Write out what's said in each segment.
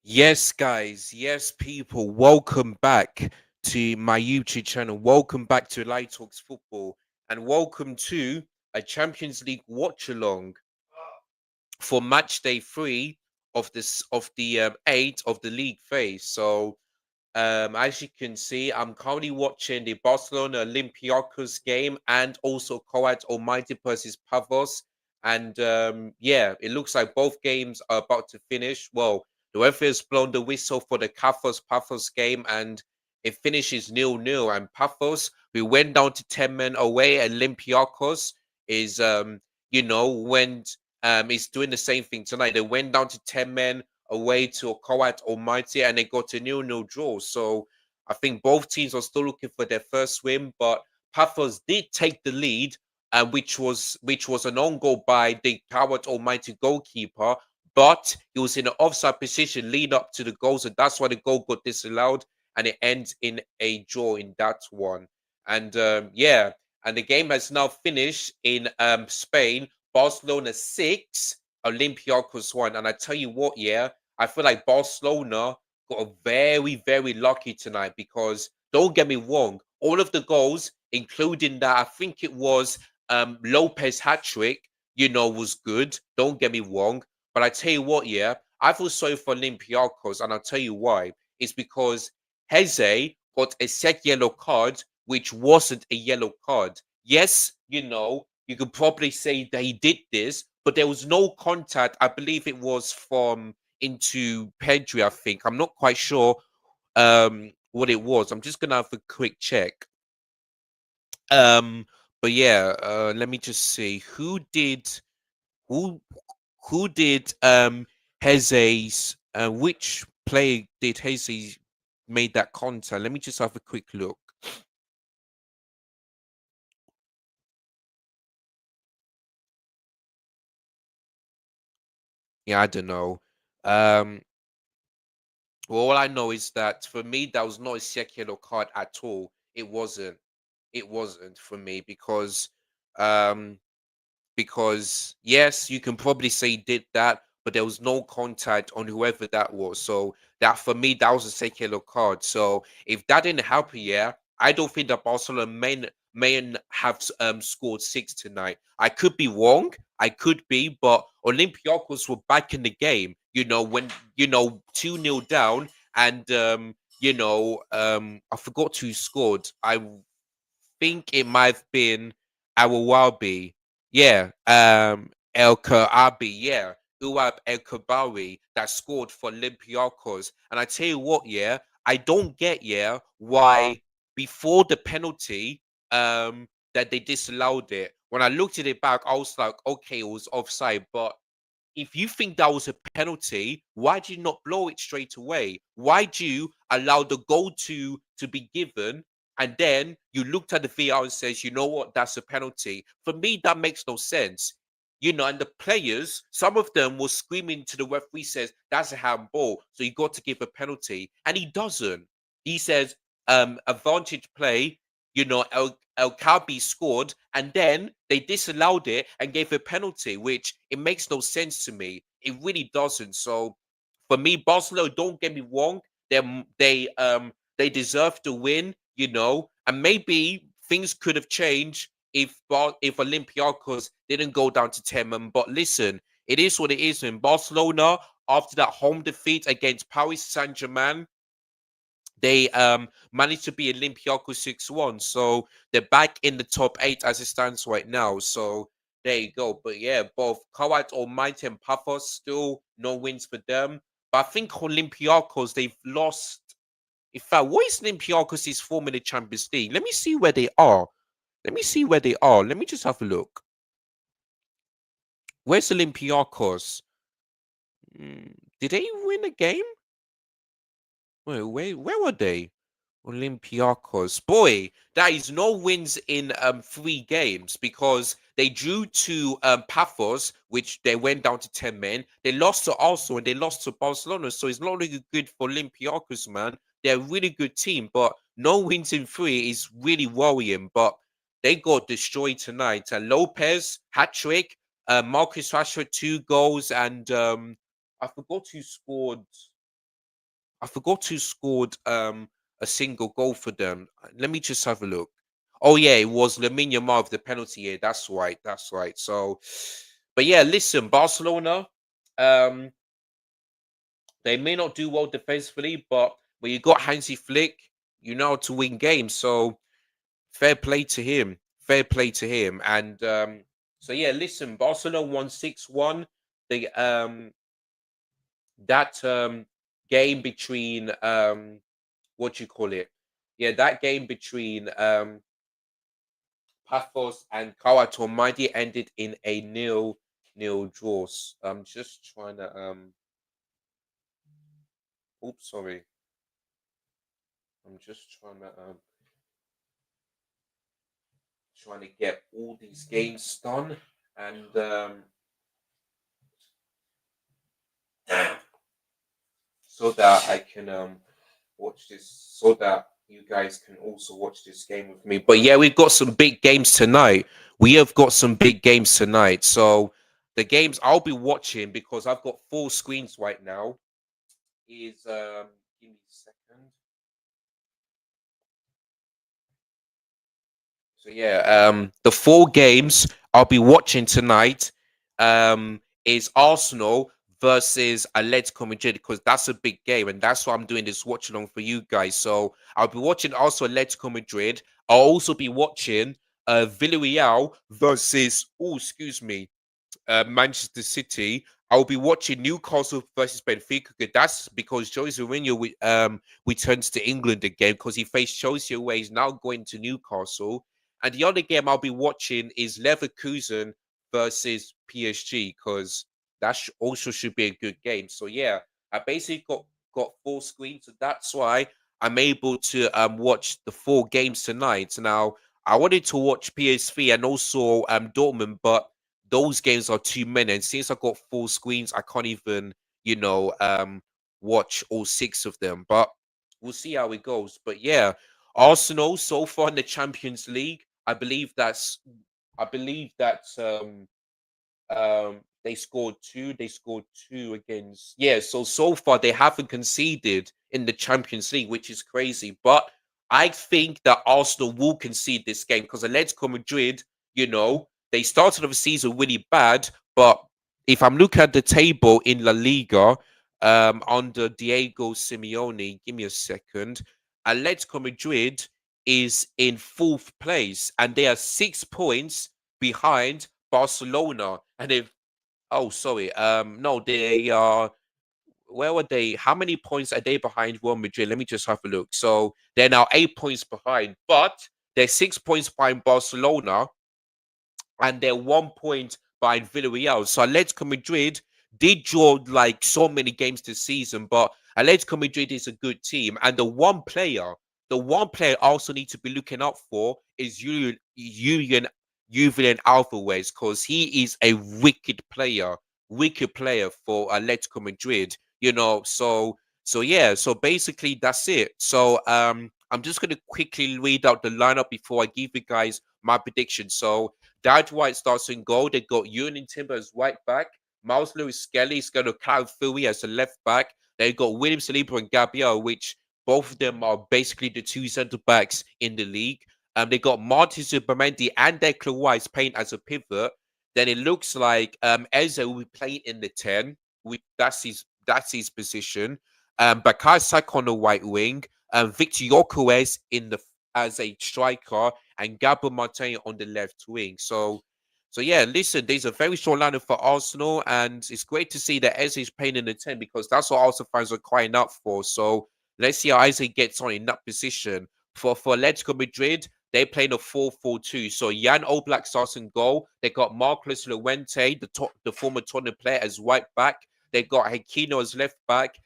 Yes, guys. Yes, people. Welcome back to my YouTube channel. Welcome back to Light Talks Football, and welcome to a Champions League watch along for match day 3 of the 8 of the league phase. So, as you can see, I'm currently watching the Barcelona Olympiacos game and also Croat Almighty versus Pavos. And yeah, it looks like both games are about to finish. Well, the UEFA has blown the whistle for the Pafos game, and it finishes 0-0. And Pafos, who went down to 10 men away, and Olympiacos is went is doing the same thing tonight. They went down to 10 men away to a Croat Almighty, and they got a 0-0 draw. So I think both teams are still looking for their first win, but Paphos did take the lead, which was an own goal by the Croat Almighty goalkeeper, but he was in an offside position leading up to the goal, so that's why the goal got disallowed, and it ends in a draw in that one. And yeah, and the game has now finished in Spain. Barcelona 6, Olympiacos 1. And I tell you what, yeah, I feel like Barcelona got very, very lucky tonight because don't get me wrong, all of the goals, including that, I think it was Lopez hat trick, was good. Don't get me wrong. But I tell you what, yeah, I feel sorry for Olympiacos, and I'll tell you why. It's because Heze got a set yellow card, which wasn't a yellow card. Yes, you could probably say that he did this, but there was no contact. I believe it was from into Pedri, I think. I'm not quite sure what it was. I'm just gonna have a quick check. Um, but yeah, let me just see who who did Heze's which player did Heze made that contact? Let me just have a quick look. Yeah, I don't know. Um, well, all I know is that for me, that was not a secular card at all. It wasn't. It wasn't for me um, because yes, you can probably say he did that, but there was no contact on whoever that was. So that for me, that was a secular card. So if that didn't happen, yeah, I don't think that Barcelona may have scored 6 tonight. I could be wrong. I could be, but Olympiacos were back in the game. When 2-0 down, and I forgot who scored. I think it might have been Awawabi. Yeah, El Kaabi, yeah. Uab El Kabari that scored for Olympiacos. And I tell you what, yeah, I don't get, yeah, why before the penalty, that they disallowed it. When I looked at it back, I was like, okay, it was offside. But if you think that was a penalty, why did you not blow it straight away? Why do you allow the goal to be given, and then you looked at the VR and says, you know what, that's a penalty? For me, that makes no sense. And the players, some of them were screaming to the referee, says that's a handball, so you got to give a penalty, and he doesn't. He says, advantage play. El Kabi scored, and then they disallowed it and gave a penalty, which it makes no sense to me. It really doesn't. So for me, Barcelona, don't get me wrong, they deserve to win, and maybe things could have changed if Olympiacos didn't go down to 10 men. But listen, it is what it is. In Barcelona, after that home defeat against Paris Saint-Germain, they managed to beat Olympiacos 6-1. So they're back in the top 8 as it stands right now. So there you go. But yeah, both Kawait Almighty and Paphos, still no wins for them. But I think Olympiacos, they've lost. In fact, what is Olympiacos' form in the Champions League? Let me see where they are. Let me see where they are. Let me just have a look. Where's Olympiacos? Did they win a game? Where were they? Olympiacos. Boy, that is no wins in 3 games because they drew to Paphos, which they went down to 10 men. They lost to Arsenal and they lost to Barcelona. So it's not really good for Olympiacos, man. They're a really good team, but no wins in 3 is really worrying. But they got destroyed tonight. Lopez, hat trick, Marcus Rashford, 2 goals, and I forgot who scored. I forgot who scored a single goal for them. Let me just have a look. Oh yeah, it was Lamine Yamal with the penalty. Yeah, that's right. That's right. So, but yeah, listen, Barcelona. Um, they may not do well defensively, but when you got Hansi Flick, you know how to win games. So fair play to him. Fair play to him. And so yeah, listen, Barcelona won 6-1. The that game between what do you call it? Yeah, that game between Paphos and Kawatomaidi ended in a nil draws. I'm just trying to oops, sorry. I'm just trying to get all these games done and so that I can watch this so that you guys can also watch this game with me. But yeah, we've got some big games tonight. We have got some big games tonight. So the games I'll be watching because I've got four screens right now is give me a second. So yeah, the four games I'll be watching tonight is Arsenal versus Atletico Madrid because that's a big game and that's why I'm doing this watch along for you guys. So I'll be watching also Atletico Madrid. I'll also be watching Villarreal versus excuse me, Manchester City. I'll be watching Newcastle versus Benfica. That's because Jose Mourinho returns to England again because he faced Chelsea away. He's now going to Newcastle. And the other game I'll be watching is Leverkusen versus PSG because that also should be a good game. So yeah, I basically got full screen, so that's why I'm able to watch the four games tonight. Now I wanted to watch PSV and also Dortmund, but those games are too many. And since I got full screens, I can't even, you know, watch all six of them. But we'll see how it goes. But yeah, Arsenal so far in the Champions League, I believe that's they scored two. They scored two against. Yeah, so far they haven't conceded in the Champions League, which is crazy. But I think that Arsenal will concede this game because Atletico Madrid, you know, they started off the season really bad. But if I'm looking at the table in La Liga, under Diego Simeone, give me a second. Atletico Madrid is in fourth place, and they are 6 points behind Barcelona. And if sorry, no, they are where were they? How many points are they behind Real Madrid? Let me just have a look. So they're now 8 points behind, but they're 6 points behind Barcelona and they're 1 point behind Villarreal. So Atletico Madrid did draw like so many games this season, but Atletico Madrid is a good team. And the one player I also need to be looking out for is Julian Alvarez because he is a wicked player for Atletico Madrid. You know, so yeah, so basically that's it. So I'm just gonna quickly read out the lineup before I give you guys my prediction. So Dad White starts in goal. They got Ewan Timber as right back. Miles Lewis Skelly's got a Cloud Philly as a left back. They got William Saliba and Gabriel, which both of them are basically the two centre backs in the league. They got Martin Zubimendi and Declan Rice playing as a pivot. Then it looks like Eze will be playing in the 10. That's his position. Bakay Saka on the right wing. Victor Yokeres as a striker and Gabriel Martin on the left wing. So yeah, listen, there's a very strong lineup for Arsenal, and it's great to see that Eze is playing in the 10 because that's what Arsenal fans are crying out for. So let's see how Eze gets on in that position. For Atletico Madrid, they play in a 4-4-2. So Jan Oblak starts in goal. They got Marcus Llorente, the former Tottenham player, as right back. They got Aquino as left back,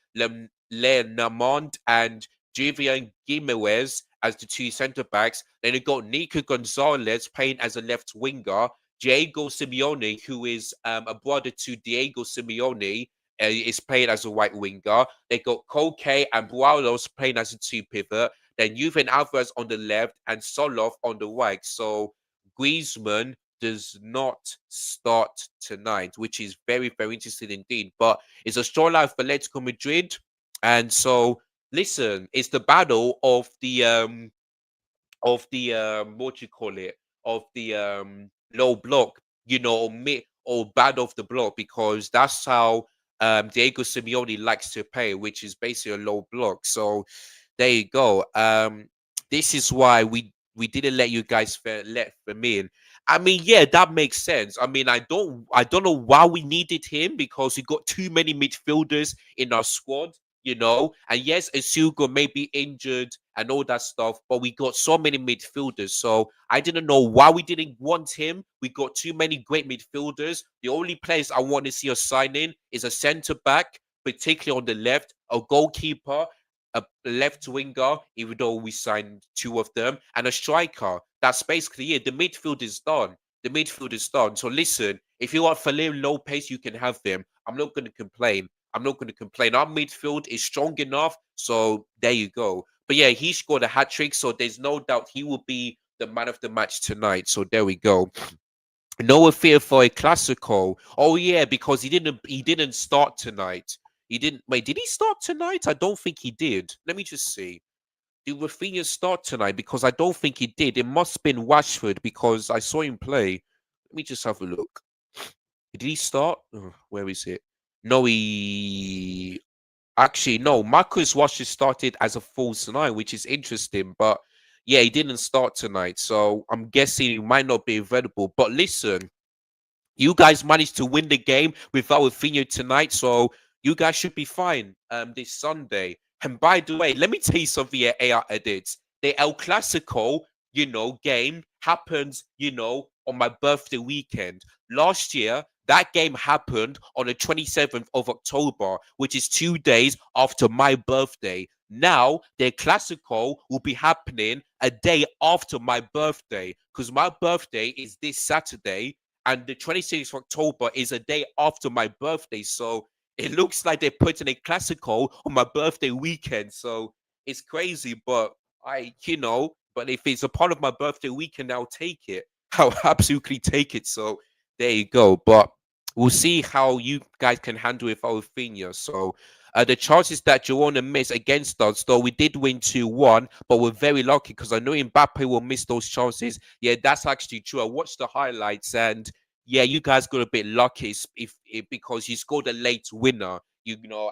Lenormand and Juvian Guimaraes as the two centre backs. Then they got Nico Gonzalez playing as a left winger. Diego Simeone, who is a brother to Diego Simeone, is playing as a right winger. They got Koke and Bualos playing as a two pivot. Then Juven Alvarez on the left and Soloff on the right. So Griezmann, does not start tonight, which is very, very interesting indeed. But it's a storyline for Atletico Madrid. And so, listen, it's the battle of the what you call it, of the low block, or mid or bad of the block, because that's how Diego Simeone likes to play, which is basically a low block. So there you go. This is why we didn't let you guys let them in. I mean, yeah, that makes sense. I mean, I don't know why we needed him, because we got too many midfielders in our squad, And yes, Asuga may be injured and all that stuff, but we got so many midfielders. So I didn't know why we didn't want him. We got too many great midfielders. The only players I want to see us sign in is a centre back, particularly on the left, a goalkeeper, a left winger, even though we signed two of them, and a striker. That's basically it. The midfield is done. The midfield is done. So listen, if you want Felipe Lopez, you can have him. I'm not going to complain. I'm not going to complain. Our midfield is strong enough. So there you go. But yeah, he scored a hat trick. So there's no doubt he will be the man of the match tonight. So there we go. No fear for a Classico. Oh yeah, because he didn't start tonight. He didn't wait. Did he start tonight? I don't think he did. Let me just see. Did Rafinha start tonight? Because I don't think he did. It must have been Rashford, because I saw him play. Let me just have a look. Did he start? Where is it? No, he actually no. Marcus Rashford started as a false nine, which is interesting. But yeah, he didn't start tonight, so I'm guessing he might not be available. But listen, you guys managed to win the game without Rafinha tonight, so you guys should be fine this Sunday. And by the way, let me tell you something here, AR edits. The El Clasico, game happens, on my birthday weekend. Last year, that game happened on the 27th of October, which is 2 days after my birthday. Now, the Clasico will be happening a day after my birthday, because my birthday is this Saturday, and the 26th of October is a day after my birthday. So it looks like they're putting a classical on my birthday weekend. So it's crazy, but but if it's a part of my birthday weekend, I'll take it. I'll absolutely take it. So there you go. But we'll see how you guys can handle it with Alfinha. So the chances that Girona miss against us, though we did win 2-1, but we're very lucky, because I know Mbappe will miss those chances. Yeah, that's actually true. I watched the highlights, and yeah, you guys got a bit lucky if because you scored a late winner,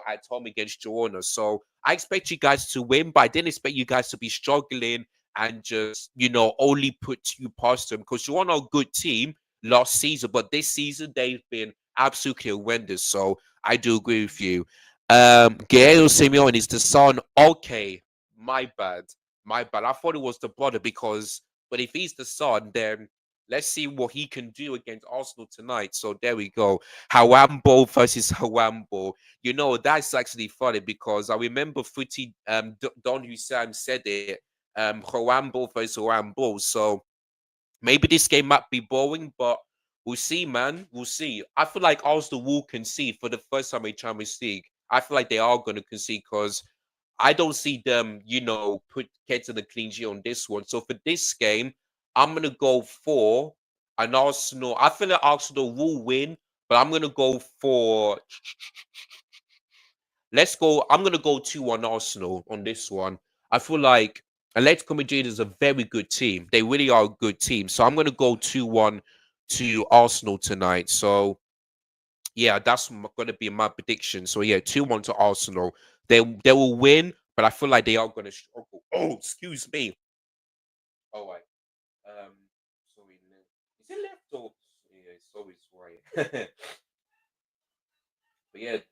at home against Girona. So I expect you guys to win, but I didn't expect you guys to be struggling and just, only put two past them, because Girona are a good team last season, but this season they've been absolutely horrendous. So I do agree with you. Guerrero Simeone is the son. Okay, my bad. My bad. I thought it was the brother, but if he's the son, then let's see what he can do against Arsenal tonight. So there we go. Hawambo versus Hawambo. That's actually funny, because I remember Footy Don Hussein said it. Hawambo versus Hawambo. So maybe this game might be boring, but we'll see, man. We'll see. I feel like Arsenal will concede for the first time in Champions League. I feel like they are going to concede, because I don't see them, getting the clean sheet on this one. So for this game, I'm gonna go for an Arsenal. I feel like Arsenal will win, but I'm gonna go for. Let's go. I'm gonna go 2-1 Arsenal on this one. I feel like Atletico Madrid is a very good team. They really are a good team. So I'm gonna go 2-1 to Arsenal tonight. So yeah, that's going to be my prediction. So yeah, 2-1 to Arsenal. They will win, but I feel like they are going to struggle. Oh, excuse me. All right. Um, sorry. Is it left or yeah? Sorry, it's right. But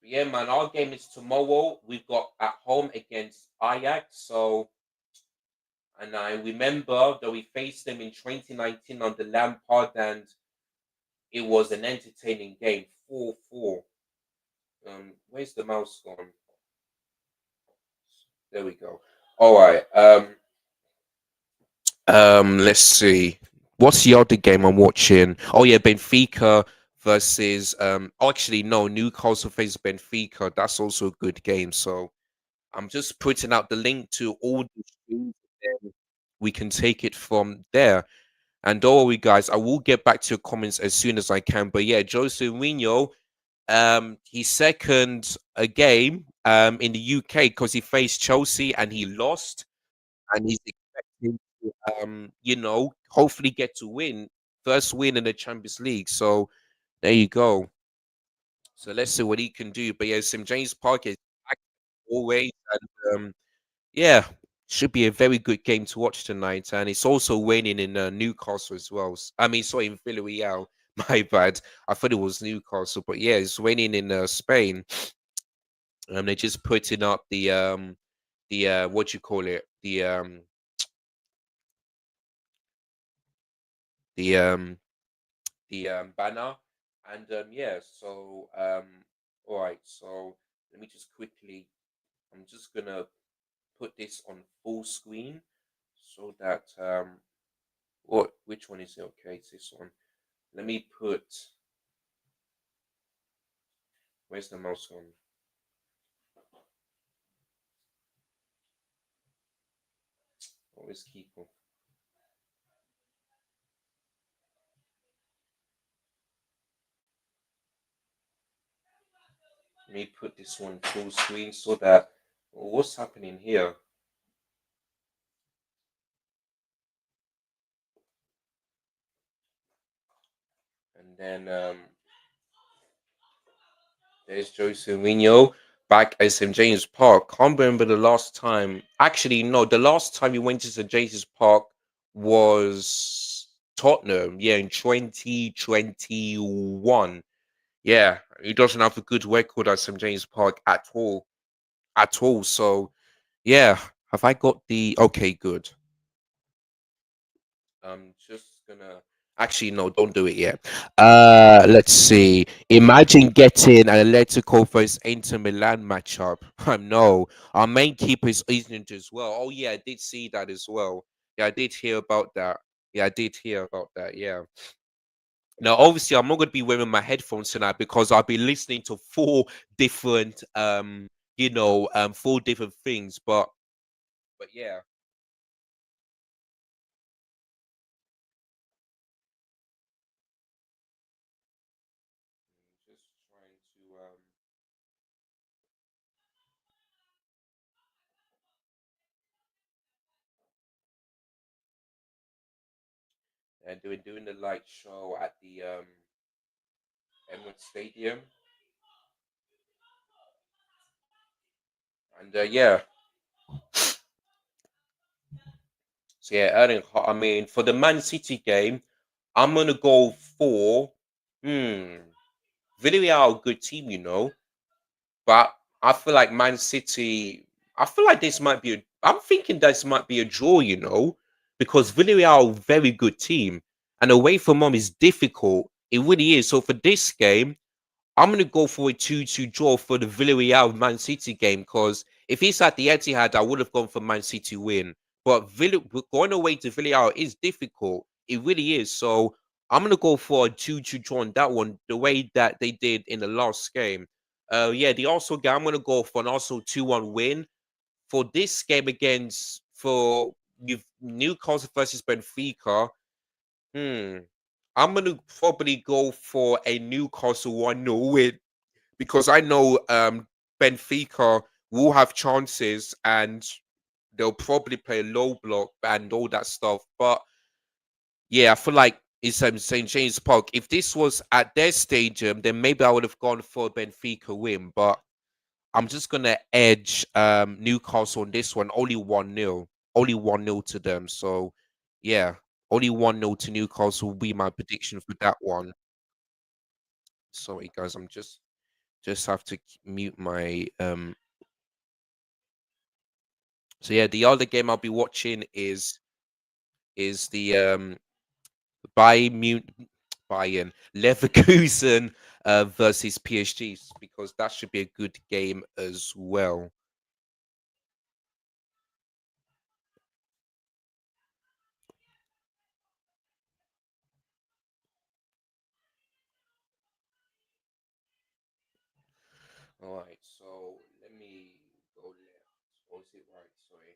yeah, man. Our game is tomorrow. We've got at home against Ajax. So, and I remember that we faced them in 2019 on the Lampard, and it was an entertaining game, 4-4. Where's the mouse gone? There we go. All right. Let's see. What's the other game I'm watching? Oh yeah, Benfica versus actually no, Newcastle faces Benfica. That's also a good game. So I'm just putting out the link to all the streams, and we can take it from there. And don't worry, guys, I will get back to your comments as soon as I can. But yeah, Jose Mourinho, he's second a game in the UK because he faced Chelsea and he lost, and he's expecting to hopefully get to win first win in the Champions League. So there you go. So let's see what he can do. But yeah, St James Park is packed always, and yeah, should be a very good game to watch tonight. And it's also raining in Newcastle as well. I mean, sorry, in Villarreal. My bad. I thought it was Newcastle, but yeah, it's raining in Spain. They're just putting up the what you call it, the um the banner, and yeah. So all right. So let me just quickly. I'm just gonna put this on full screen so that what which one is it? Okay, it's this one. Let me put, where's the mouse on? Always keep on. Let me put this one full screen so that what's happening here? And then there's Jose Mourinho back at St James Park. Can't remember the last time. Actually, no, the last time he went to St James's Park was Tottenham. Yeah, in 2021. Yeah, he doesn't have a good record at St James Park at all. At all. So yeah, have I got the okay, good. I'm just gonna actually no, don't do it yet. Let's see. Imagine getting an Atletico versus Inter Milan matchup. No, our main keeper is injured as well. Oh yeah, I did see that as well. Yeah, I did hear about that. Yeah, I did hear about that. Yeah. Now, obviously, I'm not gonna be wearing my headphones tonight because I'll be listening to different, four different things. But yeah. Just trying to and doing the light show at the Emirates Stadium, and yeah, so yeah, I mean, for the Man City game, I'm gonna go for hmm, Villarreal, good team, but I feel like Man City. I feel like this might be. I'm thinking this might be a draw, because Villarreal very good team, and away from home is difficult. It really is. So for this game, I'm gonna go for a 2-2 draw for the Villarreal Man City game because if it's at the Etihad, I would have gone for Man City win. But going away to Villarreal is difficult. It really is. So I'm gonna go for a 2-2 draw on that one, the way that they did in the last game. Yeah, the Arsenal game, I'm gonna go for an Arsenal 2-1 win. For this game against for Newcastle versus Benfica, hmm, I'm gonna probably go for a Newcastle 1-0 win because I know Benfica will have chances and they'll probably play a low block and all that stuff. But yeah, I feel like it's St. James Park. If this was at their stadium, then maybe I would have gone for a Benfica win. But I'm just gonna edge Newcastle on this one. Only 1-0. Only 1-0 to them. So yeah, only 1-0 to Newcastle will be my prediction for that one. Sorry guys, I'm just have to mute my so yeah, the other game I'll be watching is the Bayern Bayern Leverkusen versus PSG because that should be a good game as well. All right, so let me go left. Or is it right? Sorry.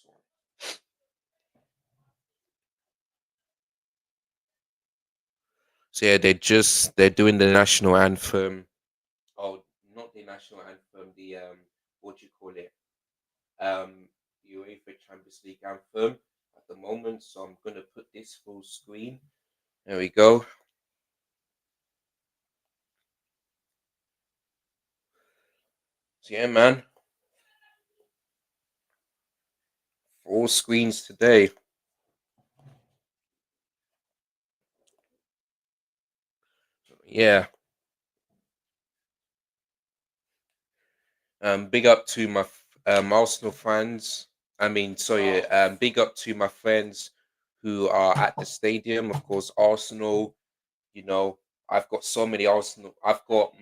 this one. So yeah, they're doing the national anthem. Oh, not the national anthem. The what do you call it? UEFA Champions League anthem at the moment. So I'm gonna put this full screen. There we go. So yeah, man, full screens today. Yeah. Big up to my Arsenal fans. I mean, sorry. Big up to my friends who are at the stadium. Of course, Arsenal. You know, I've got so many Arsenal. I've got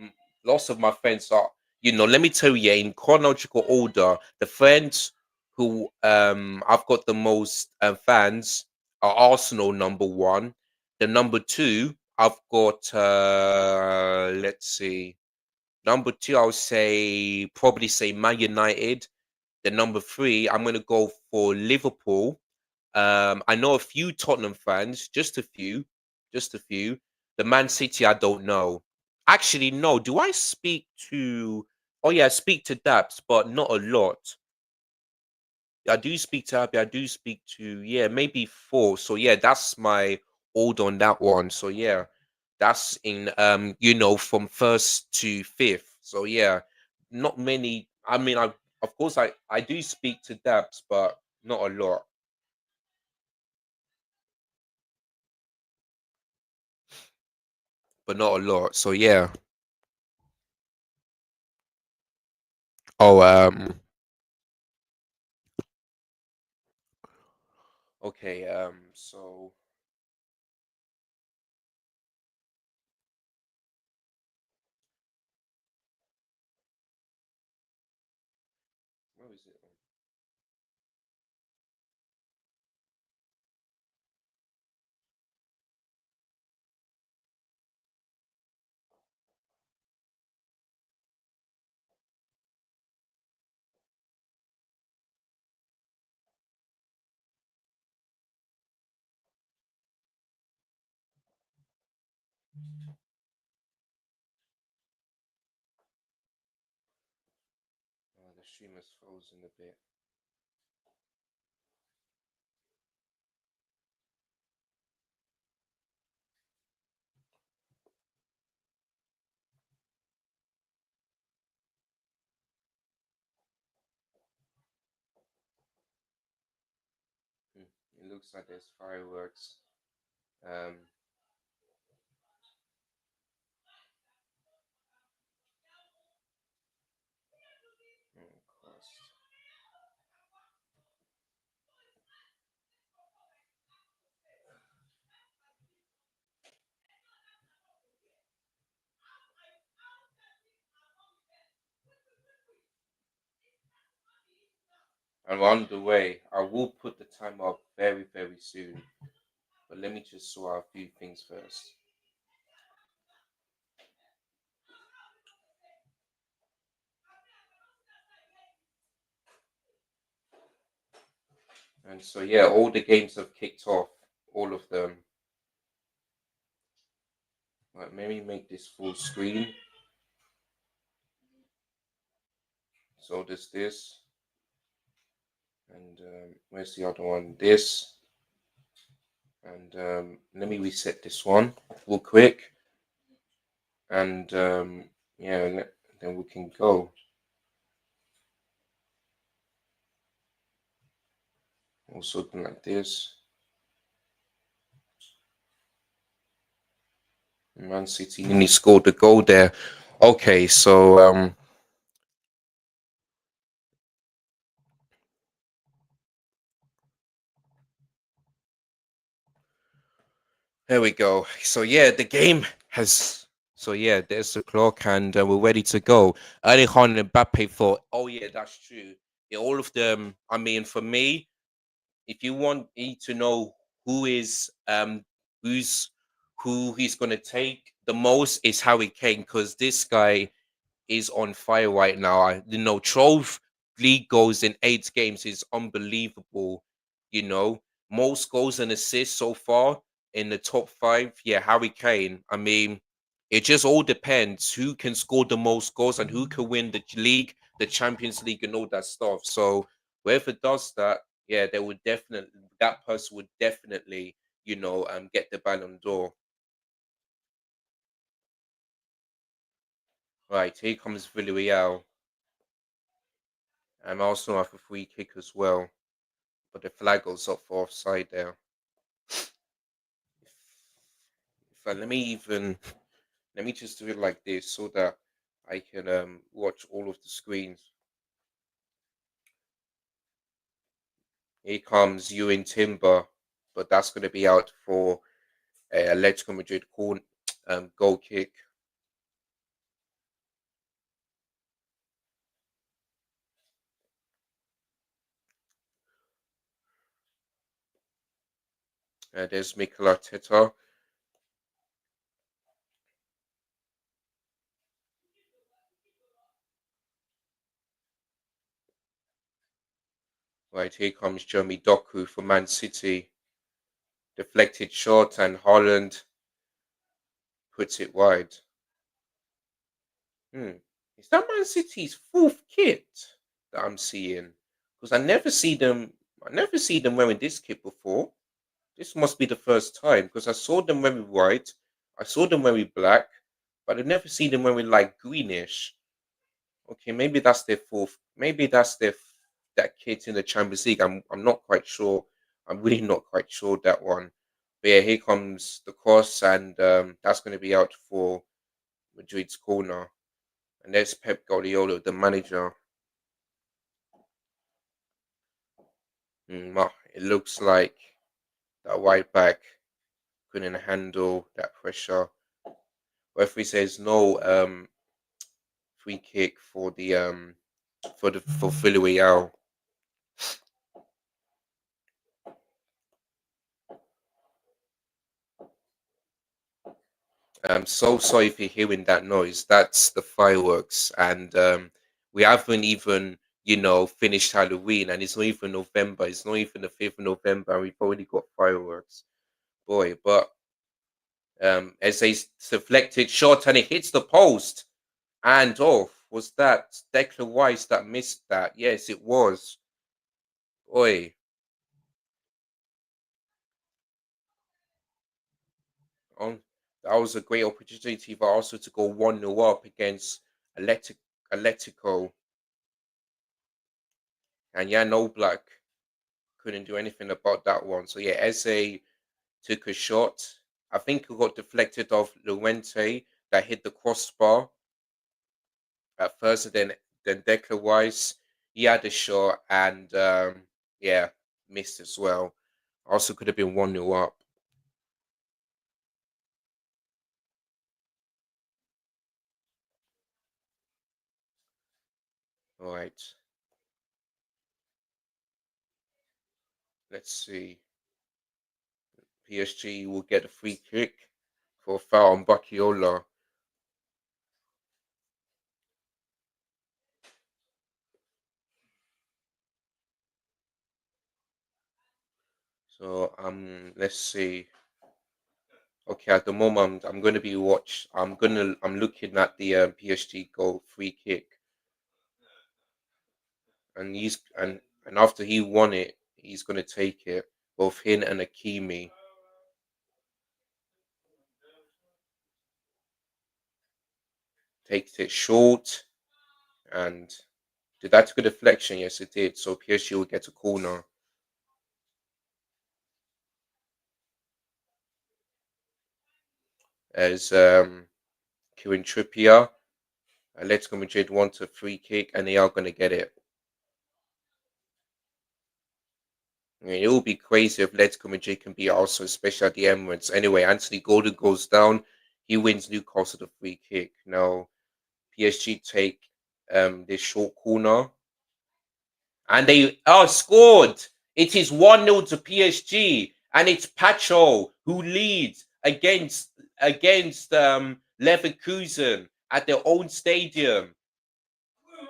lots of my friends are. You know, let me tell you in chronological order. The friends who I've got the most fans are Arsenal number one. The number two I've got. Let's see. Number two, I'll say probably say Man United. The number three, I'm gonna go for Liverpool. I know a few Tottenham fans, just a few, just a few. The Man City, I don't know. Actually, no. Do I speak to? Oh yeah, I speak to Daps, but not a lot. I do speak to Abby. I do speak to maybe four. So yeah, that's my old on that one. So yeah, that's in from first to fifth. So yeah, not many. I mean, I of course I do speak to Dabs, but not a lot. But not a lot. So yeah. Oh okay. So where is it? Oh, the stream has frozen a bit. It looks like there's fireworks. Um, oh, Christ. I'm on the way. I will put the time up very, very soon. But let me just sort out a few things first. And so, yeah, all the games have kicked off. All of them. Right, maybe make this full screen. So there's this. And where's the other one? This. And let me reset this one real quick. And yeah, then we can go. Also, something like this. Man City nearly scored the goal there. Okay, so there we go. So yeah, the game has. So yeah, there's the clock, and we're ready to go. Erling Haaland and Mbappe thought, oh yeah, that's true. Yeah, all of them. I mean, for me, if you want me to know who is who's who he's gonna take the most is Harry Kane because this guy is on fire right now. Trove league goals in 8 games is unbelievable. You know, most goals and assists so far in the top five. Yeah, Harry Kane. I mean, it just all depends who can score the most goals and who can win the league, the Champions League, and all that stuff. So whoever does that, yeah, they would definitely that person would definitely, get the Ballon d'Or. Right, here comes Villarreal. And also have a free kick as well. But the flag goes up for offside there. Let me just do it like this so that I can watch all of the screens. Here comes Ewan Timber, but that's going to be out for a Atletico Madrid goal kick. There's Mikel Arteta. Right, here comes Jeremy Doku for Man City. Deflected shot and Holland puts it wide. Is that Man City's fourth kit that I'm seeing? Because I never see them wearing this kit before. This must be the first time because I saw them wearing white, I saw them wearing black, but I never see them wearing like greenish. Okay, maybe that's their fourth. Maybe that's that kit in the Champions League. I'm not quite sure. I'm really not quite sure that one. But yeah, here comes the cross, and that's going to be out for Madrid's corner. And there's Pep Guardiola, the manager. It looks like that right back couldn't handle that pressure. Referee says no free kick for the for Villarreal. I'm so sorry for hearing that noise. That's the fireworks, and we haven't even finished Halloween, and it's not even November. It's not even the 5th of November, and we've already got fireworks. Boy, but as a deflected shot, and it hits the post. And was that Declan Rice that missed that? Yes, it was. Oi, on that was a great opportunity for also to go 1-0 up against Atletico. And yeah, no Black couldn't do anything about that one. So yeah, Eze took a shot. I think it got deflected off Llorente that hit the crossbar at first, and then Declan Rice, he had a shot and yeah, missed as well. Also could have been 1-0 up. All right. Let's see. PSG will get a free kick for a foul on Bakiola. So let's see. Okay, at the moment I'm going to be I'm looking at the PSG goal free kick, and after he won it, he's going to take it. Both him and Akimi takes it short, and did that took a deflection? Yes, it did. So PSG will get a corner. As Kieran Trippier, Atletico Madrid want a free kick, and they are going to get it. I mean, it would be crazy if Atletico Madrid can be also, especially at the Emirates. Anyway, Anthony Gordon goes down. He wins Newcastle the free kick. Now, PSG take this short corner. And they are scored. It is 1-0 to PSG. And it's Pacho who leads against Leverkusen at their own stadium.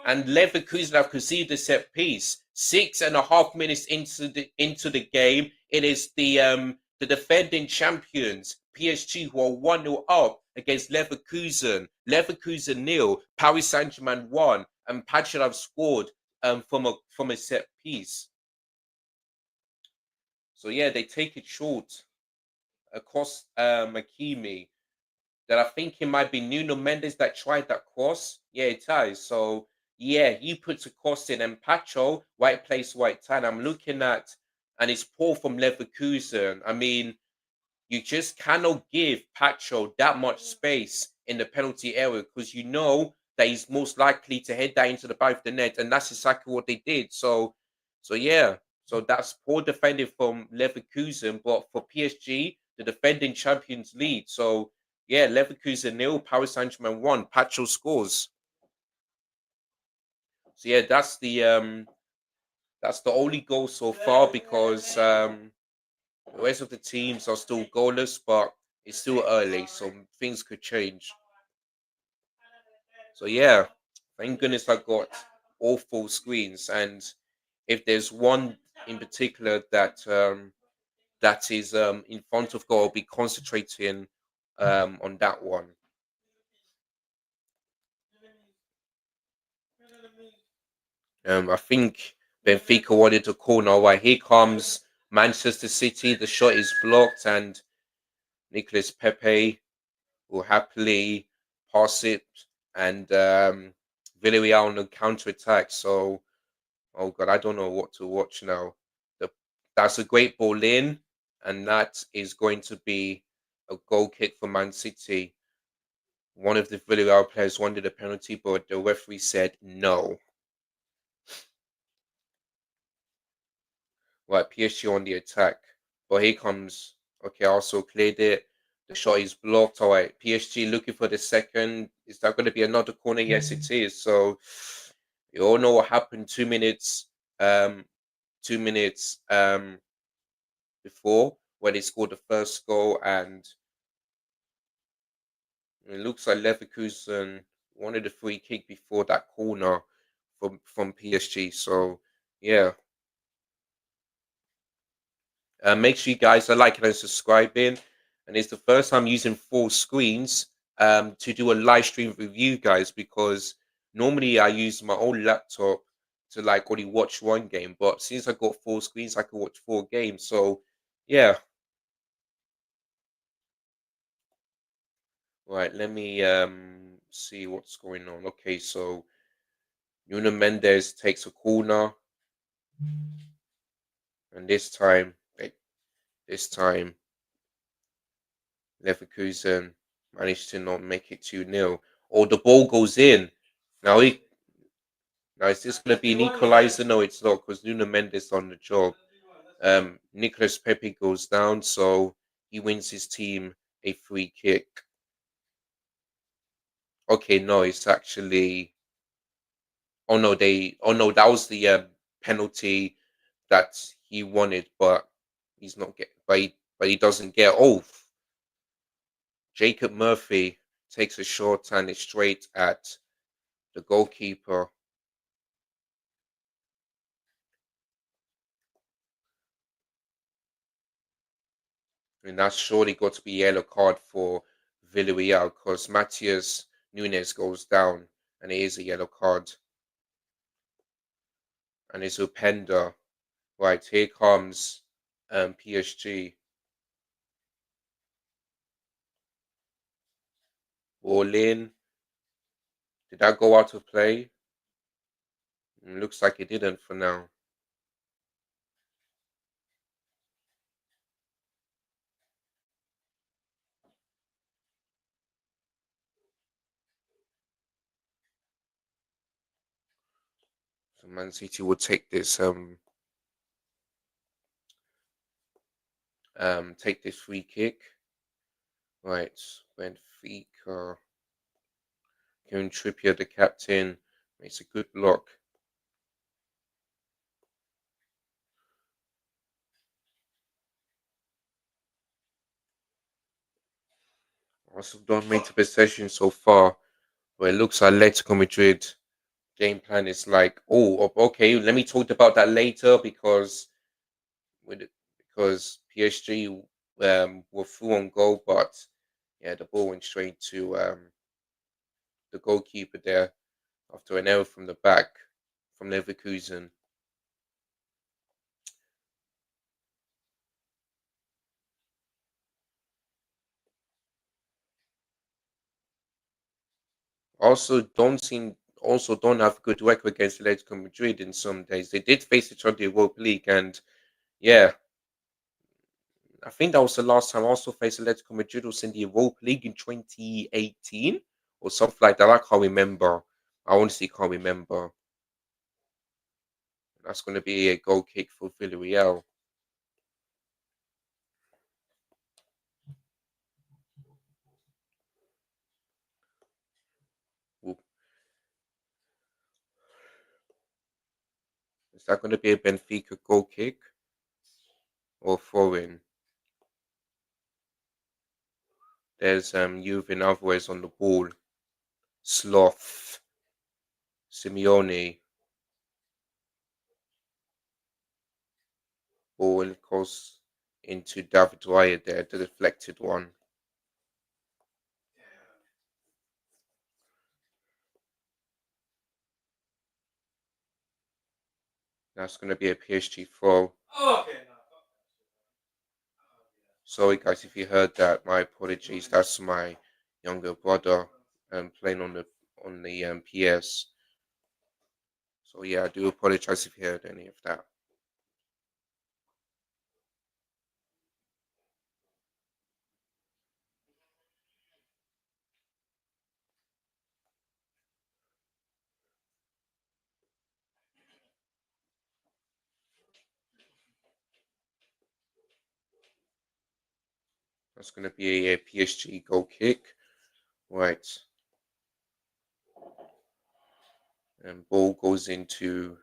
and Leverkusen have conceded a set piece. 6.5 minutes into the game, it is the defending champions PSG who are 1-0 up against Leverkusen. Leverkusen nil, Paris Saint-Germain 1, and Pachelab scored from a set piece. So yeah, they take it short across Makimi. That I think it might be Nuno Mendes that tried that cross. Yeah, it is. So yeah, he puts a cross in, and Pacho, white place, white time. I'm looking at, and it's poor from Leverkusen. I mean, you just cannot give Pacho that much space in the penalty area because you know that he's most likely to head that into the back of the net, and that's exactly what they did. So yeah, so that's poor defending from Leverkusen, but for PSG, the defending champions lead. So yeah, Leverkusen nil, Paris Saint-Germain 1, Pacho scores. So yeah, that's the only goal so far because the rest of the teams are still goalless, but it's still early, so things could change. So yeah, thank goodness I got all full screens. And if there's one in particular that is in front of goal, I'll be concentrating on that one. I think Benfica wanted a corner. Right, here comes Manchester City. The shot is blocked, and Nicolas Pepe will happily pass it, and Villarreal on the counter attack. So, oh god, I don't know what to watch now. The, that's a great ball in, and that is going to be a goal kick for Man City. One of the Villarreal players wanted a penalty, but the referee said no. Right, PSG on the attack. But here comes. Okay, also cleared it. The shot is blocked. All right, PSG looking for the second. Is that going to be another corner? Yes, it is. So you all know what happened 2 minutes. 2 minutes before when they scored the first goal, and it looks like Leverkusen wanted a free kick before that corner from PSG. So yeah, make sure you guys are liking and subscribing. And it's the first time using full screens to do a live stream with you guys because normally I use my own laptop to like only watch one game. But since I got full screens, I can watch 4 games. So yeah, right. Let me see what's going on. Okay, so Nuno Mendes takes a corner, and this time Leverkusen managed to not make it 2-0. Or the ball goes in. Now, now is this going to be an equalizer? No, it's not because Nuno Mendes on the job. Nicolas Pepe goes down, so he wins his team a free kick. Okay, no, it's actually. Oh no, Oh no, that was the penalty that he wanted, but he's not get. But he doesn't get. Oh, Jacob Murphy takes a shot and it's straight at the goalkeeper. And that's surely got to be a yellow card for Villarreal because Matias Nunes goes down and it is a yellow card. And it's Upenda. Right, here comes PSG. Ball in. Did that go out of play? Looks like it didn't for now. So Man City will take this free kick. Right, Benfica. Kieran Trippier, the captain, makes a good block. Also don't make the possession so far, but it looks like Atletico Madrid game plan is like, oh, okay, let me talk about that later with it, because PSG were through on goal, but yeah, the ball went straight to the goalkeeper there after an error from the back from Leverkusen. Also don't have good record against Atletico Madrid in some days. They did face each other in the Europa League, and yeah, I think that was the last time I also faced Atletico Madrid was in the Europa League in 2018 or something like that. I can't remember. I honestly can't remember. That's going to be a goal kick for Villarreal. Ooh, is that going to be a Benfica goal kick or throw in? There's Juven Alvarez on the ball. Sloth. Simeone. Ball goes into David Raya there, the deflected one. That's going to be a PSG throw. Sorry, guys, if you heard that. My apologies. That's my younger brother playing on the PS. So yeah, I do apologize if you heard any of that. That's going to be a PSG goal kick. Right. And ball goes into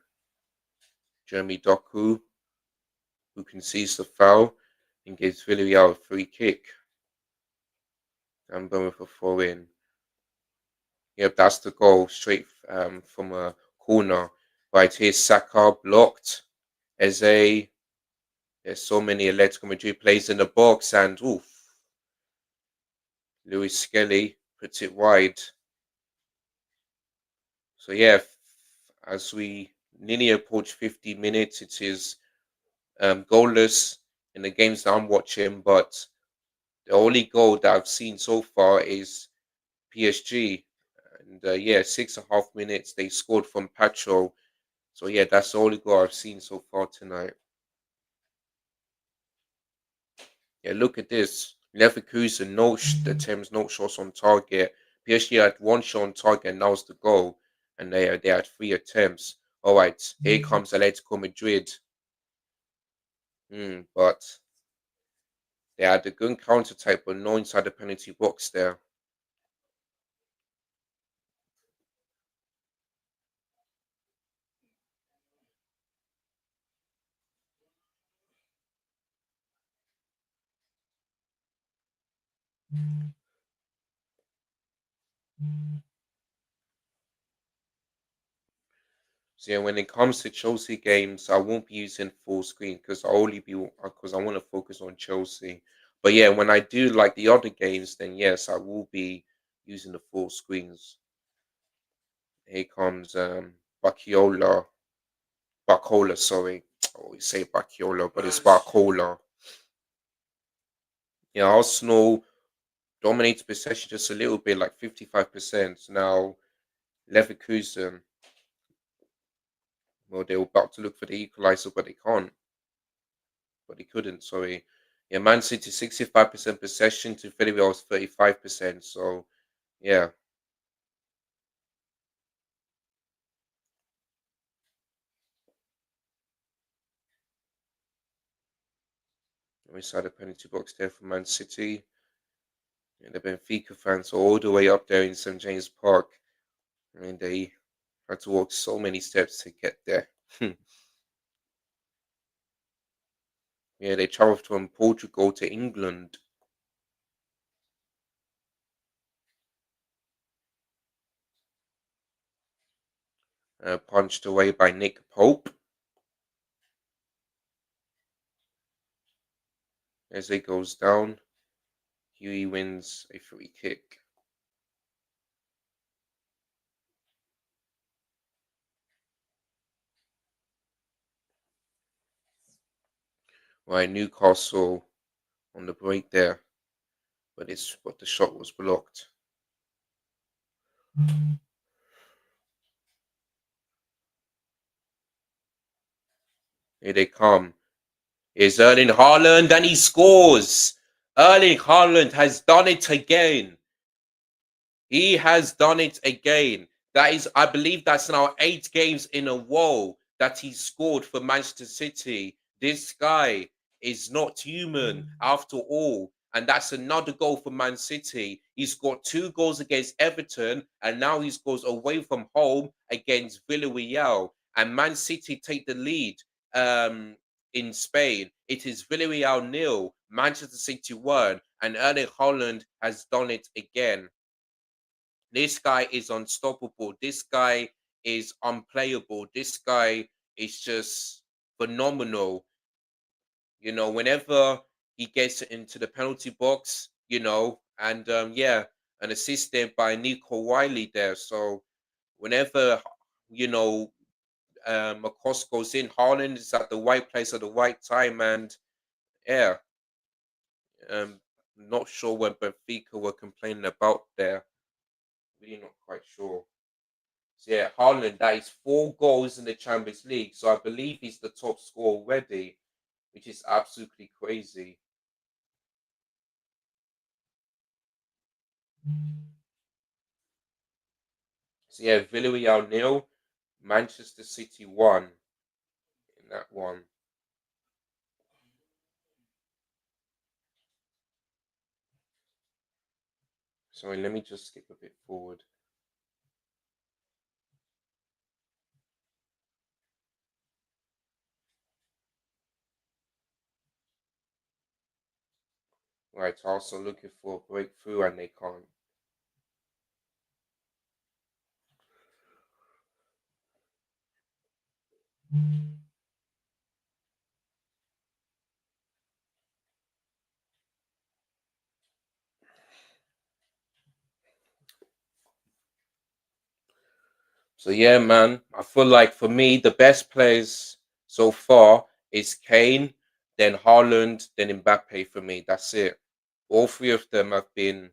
Jeremy Doku, who concedes the foul and gives Villarreal a free kick. And with a throw in. Yep, that's the goal straight from a corner. Right here, Saka blocked. Eze. There's so many Atletico Madrid players in the box, and oof, Luis Skelly puts it wide. So yeah, as we nearly approach 50 minutes, it is goalless in the games that I'm watching, but the only goal that I've seen so far is PSG. And yeah, 6.5 minutes they scored from Pacho. So yeah, that's the only goal I've seen so far tonight. Yeah, look at this. Leverkusen, attempts, no shots on target. PSG had one shot on target, and that was the goal. And they had three attempts. All right, here comes Atletico Madrid. But they had a good counter type, but no inside the penalty box there. So yeah, when it comes to Chelsea games, I won't be using full screen because I want to focus on Chelsea. But yeah, when I do like the other games, then yes, I will be using the full screens. Here comes Barcola, sorry. I always say Bacchiola, but it's Barcola. Yeah, Arsenal dominates possession just a little bit, like 55%. Now, Leverkusen, well, they were about to look for the equalizer, but they can't. But they couldn't, sorry. Yeah, Man City 65% possession to Villarreal's 35%. So, yeah, inside the penalty box there for Man City. And the Benfica fans are all the way up there in St. James Park. I mean, they had to walk so many steps to get there. Yeah, they traveled from Portugal to England. Punched away by Nick Pope as it goes down. Huey wins a free kick. Right, Newcastle on the break there, but the shot was blocked. Here they come. Here's Erling Haaland and he scores. Erling Haaland has done it again. He has done it again. That is, I believe that's now 8 games in a row that he scored for Manchester City. This guy is not human after all. And that's another goal for Man City. He scored 2 goals against Everton, and now he scores away from home against Villarreal. And Man City take the lead in Spain. It is Villarreal 0, Manchester City 1, and Erling Haaland has done it again. This guy is unstoppable. This guy is unplayable. This guy is just phenomenal. Whenever he gets into the penalty box, and yeah, an assist there by Nico Wiley there. So whenever you know a cross goes in, Haaland is at the right place at the right time, and yeah, um, not sure what Benfica were complaining about there. Really not quite sure. So yeah, Haaland, that is 4 goals in the Champions League. So I believe he's the top scorer already, which is absolutely crazy. So yeah, Villarreal 0, Manchester City 1 in that one. Sorry, let me just skip a bit forward. Right, also looking for a breakthrough and they can't. So yeah, man, I feel like for me the best players so far is Kane, then Haaland, then Mbappe for me. That's it. All 3 of them have been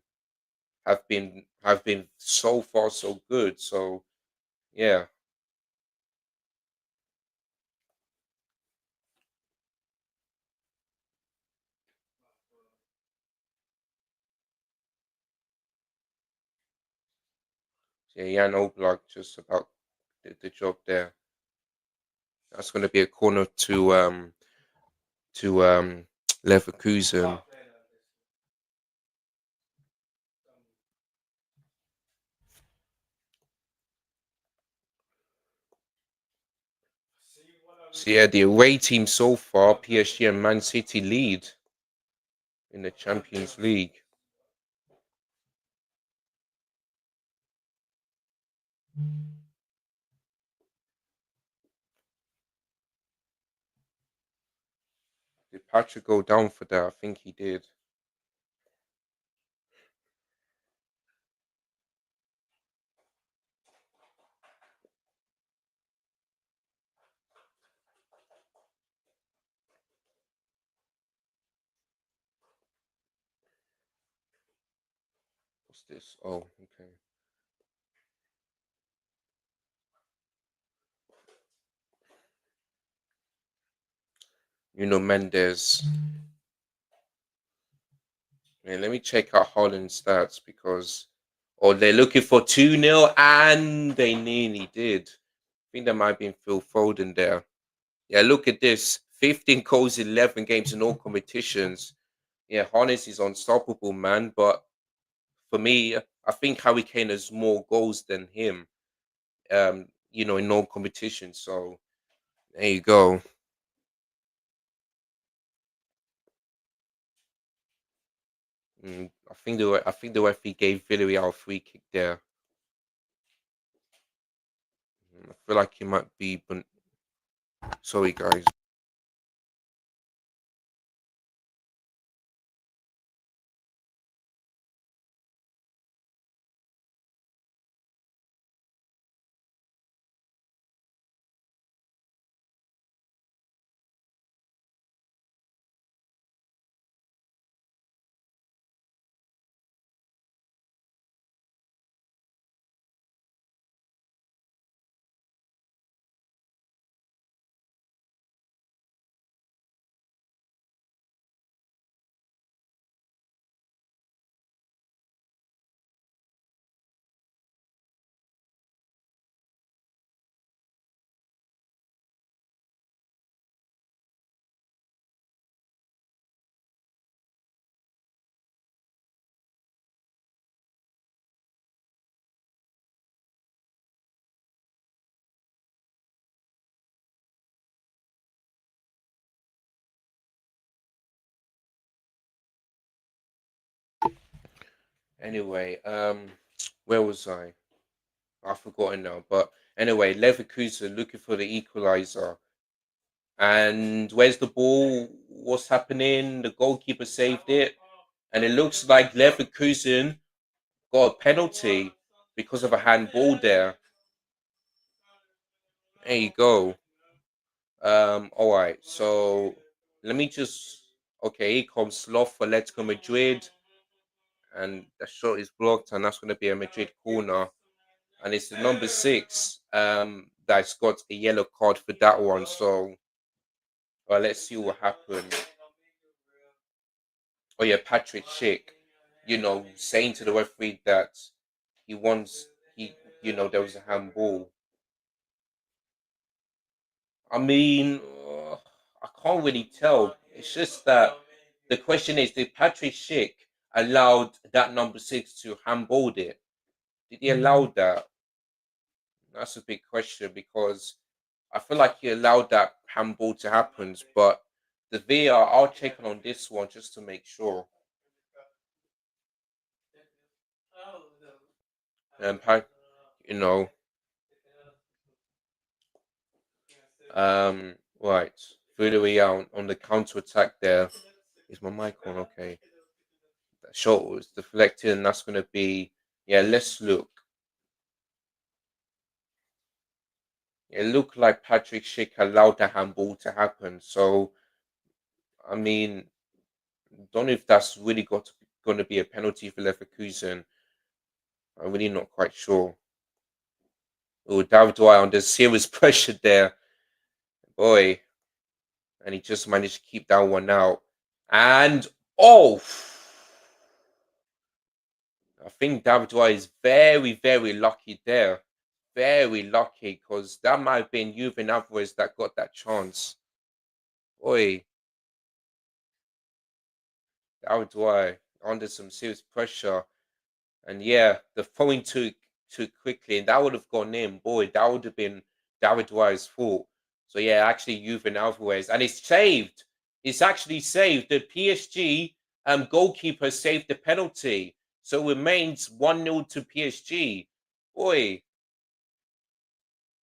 so far so good. So yeah, yeah, Jan Oblak just about did the job there. That's going to be a corner to Leverkusen. So yeah, the away team so far, PSG and Man City lead in the Champions League. Did Patrick go down for that? I think he did. What's this? Oh, okay. Mendes. Yeah, let me check out Holland's stats because, oh, they're looking for 2-0 and they nearly did. I think there might have been Phil Foden there. Yeah, look at this 15 goals, 11 games in all competitions. Yeah, Holland is unstoppable, man. But for me, I think Harry Kane has more goals than him, in all competitions. So there you go. I think the referee gave Villarreal a free kick there. feel like it might be, but sorry, guys. Anyway, where was I? I've forgotten now. But anyway, Leverkusen looking for the equalizer. And where's the ball? What's happening? The goalkeeper saved it. And it looks like Leverkusen got a penalty because of a handball there. There you go. All right. So let me just okay, here comes Sloth for Atletico Madrid. And the shot is blocked, and that's gonna be a Madrid corner. And it's the number 6 that's got a yellow card for that one. So let's see what happens. Oh yeah, Patrick Schick, saying to the referee that he wants he there was a handball. I mean, I can't really tell. It's just that the question is, did Patrick Schick allowed that number 6 to handball it? Did he allow that? That's a big question because I feel like he allowed that handball to happen, but the VAR, I'll check on this one just to make sure. And you know, right, Villarreal on the counter attack. There is my mic on. Okay, that shot was deflected, and that's going to be yeah. Let's look. It looked like Patrick Schick allowed the handball to happen. So I mean, don't know if that's really going to be a penalty for Leverkusen. I'm really not quite sure. Oh, David Dwyer under serious pressure there, boy, and he just managed to keep that one out. And oh, I think David Dwyer is very, very lucky there. Very lucky because that might have been Juven Alvarez that got that chance. Boy, David Dwyer under some serious pressure. And yeah, the throwing too quickly, and that would have gone in. Boy, that would have been David Dwyer's fault. So yeah, actually, Juven Alvarez, and it's saved. It's actually saved. The PSG goalkeeper saved the penalty, so it remains 1-0 to PSG. Boy,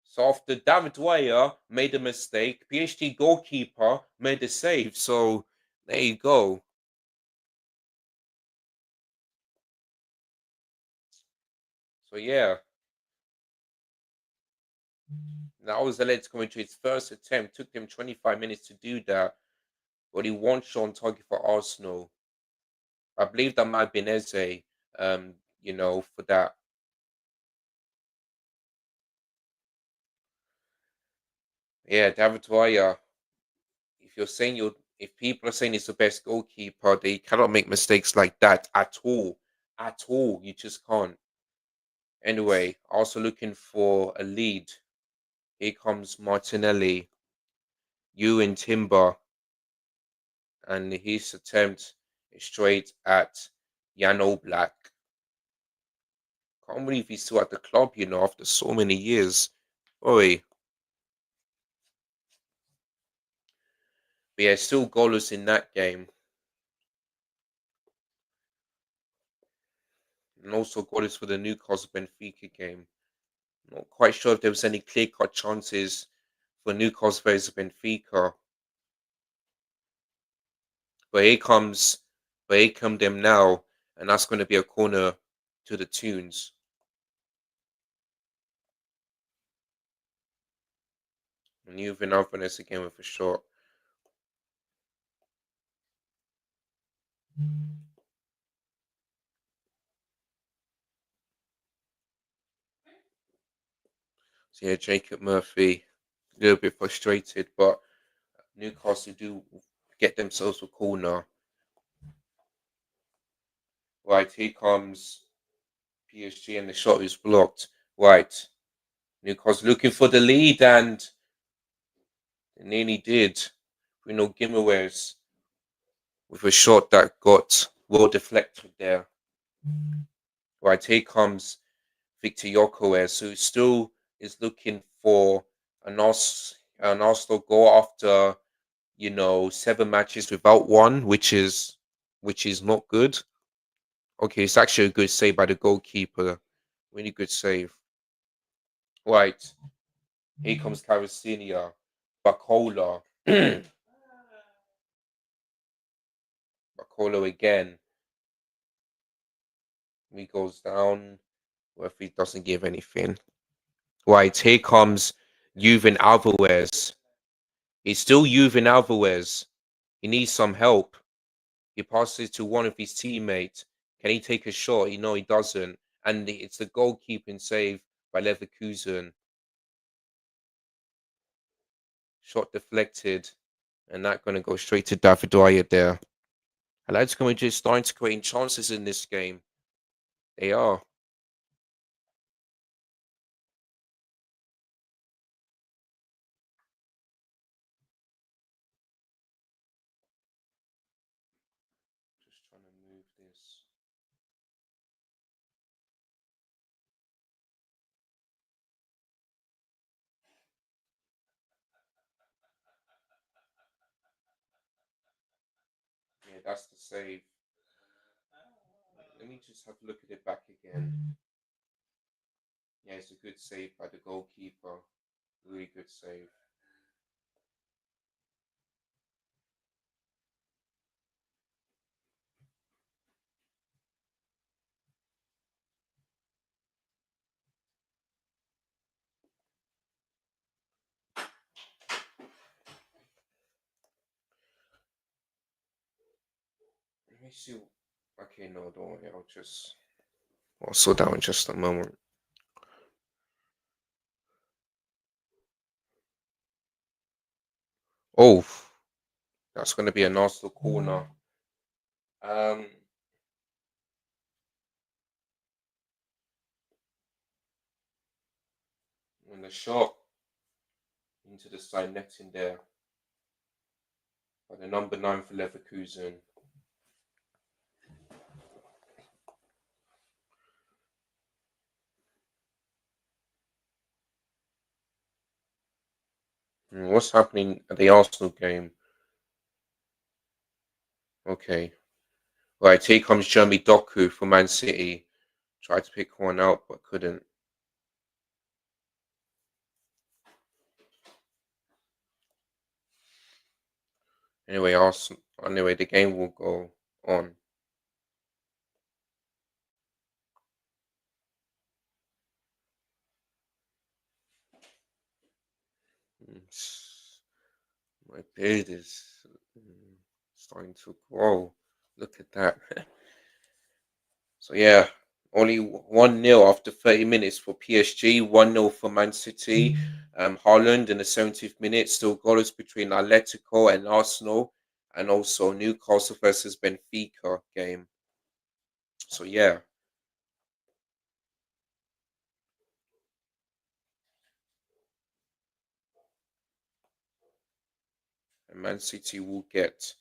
so after David Dwyer made a mistake, PSG goalkeeper made a save. So there you go. So yeah, that was Atletico Madrid's first attempt. Took them 25 minutes to do that, but he one shot on target for Arsenal. I believe that might have been Eze, for that. Yeah, David Dwyer. If you're saying if people are saying he's the best goalkeeper, they cannot make mistakes like that at all. At all. You just can't. Anyway, also looking for a lead. Here comes Martinelli, you and Timber, and his attempt is straight at Jan Oblak. Can't believe he's still at the club, after so many years. Oi. But yeah, still goalless in that game. And also goalless for the Newcastle Benfica game. Not quite sure if there was any clear-cut chances for Newcastle versus Benfica. But here come them now, and that's going to be a corner to the Tunes. And Juven Alvarez again with a shot. So yeah, Jacob Murphy, a little bit frustrated, but Newcastle do get themselves a corner. Right, here comes PSG and the shot is blocked. Right, Newcastle looking for the lead and they nearly did. Bruno Guimaraes with a shot that got well deflected there. Right, here comes Victor Yokoes, who still is looking for an Arsenal goal after 7 matches without one, which is not good. Okay, it's actually a good save by the goalkeeper. Really good save. Right, here comes Caricinia, Bacola, Bacola again. He goes down. Well, if he doesn't give anything. Right, here comes Juven Alvarez. He's still Juven Alvarez. He needs some help. He passes to one of his teammates. Can he take a shot? No, he doesn't. And it's the goalkeeping save by Leverkusen. Shot deflected. And that going to go straight to David Dwyer there. Atletico Madrid just starting to create chances in this game. They are. Just trying to move this. Yeah, that's the save. Let me just have a look at it back again. Yeah, it's a good save by the goalkeeper. Really good save. Let me see. Okay, no, don't worry. I'll slow down in just a moment. Oh, that's going to be a nice little corner. Um, and the shot into the side netting there by the number 9 for Leverkusen. What's happening at the Arsenal game? Okay. Right, here comes Jeremy Doku for Man City. Tried to pick one out, but couldn't. Anyway, Arsenal. Anyway, the game will go on. My beard is starting to grow. Look at that. So yeah, only 1-0 after 30 minutes for PSG, 1-0 for Man City. Haaland in the 70th minute, still goalless between Atletico and Arsenal, and also Newcastle versus Benfica game. So yeah, and Man City will get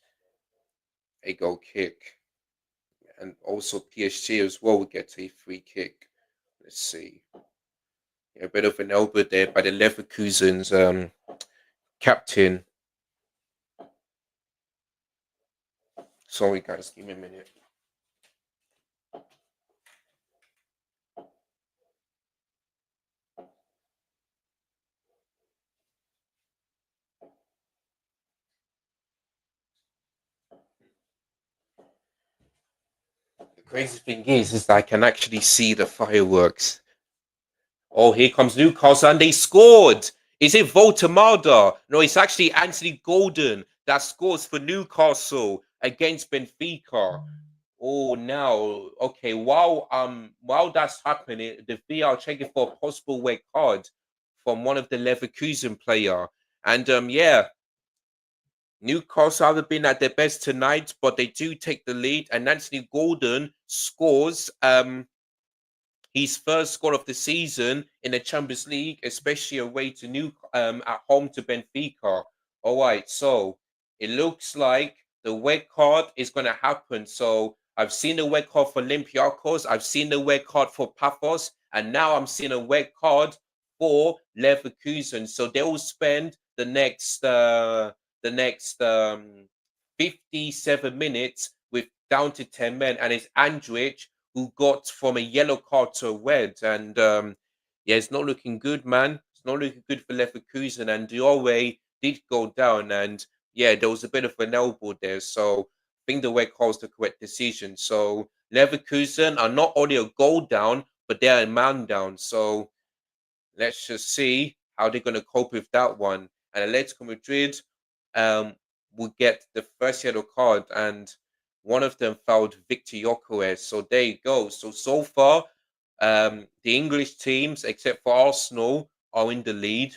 a goal kick, and also PSG as well will get a free kick. Let's see. Yeah, a bit of an elbow there by the Leverkusen's captain. Sorry, guys, give me a minute. Crazy thing is that I can actually see the fireworks. Oh, here comes Newcastle, and they scored. Is it Voltemada? No, it's actually Anthony Gordon that scores for Newcastle against Benfica. Oh, now, okay. While that's happening, the VR checking for a possible red card from one of the Leverkusen player, and yeah, Newcastle haven't been at their best tonight, but they do take the lead, and Anthony Gordon scores his first score of the season in the Champions League, especially away to at home to Benfica. All right, so it looks like the red card is going to happen. So I've seen the red card for Olympiacos, I've seen the red card for Paphos, and now I'm seeing a red card for Leverkusen. So they will spend the next 57 minutes with down to 10 men, and it's Andrich who got from a yellow card to a red. And yeah, it's not looking good, man. It's not looking good for Leverkusen. And Diore did go down. And yeah, there was a bit of an elbow there. So I think the red card was the correct decision. So Leverkusen are not only a goal down, but they're a man down. So let's just see how they're going to cope with that one. And Atletico Madrid will get the first yellow card, and one of them fouled Victor Gyökeres. So there you go. So far, the English teams, except for Arsenal, are in the lead,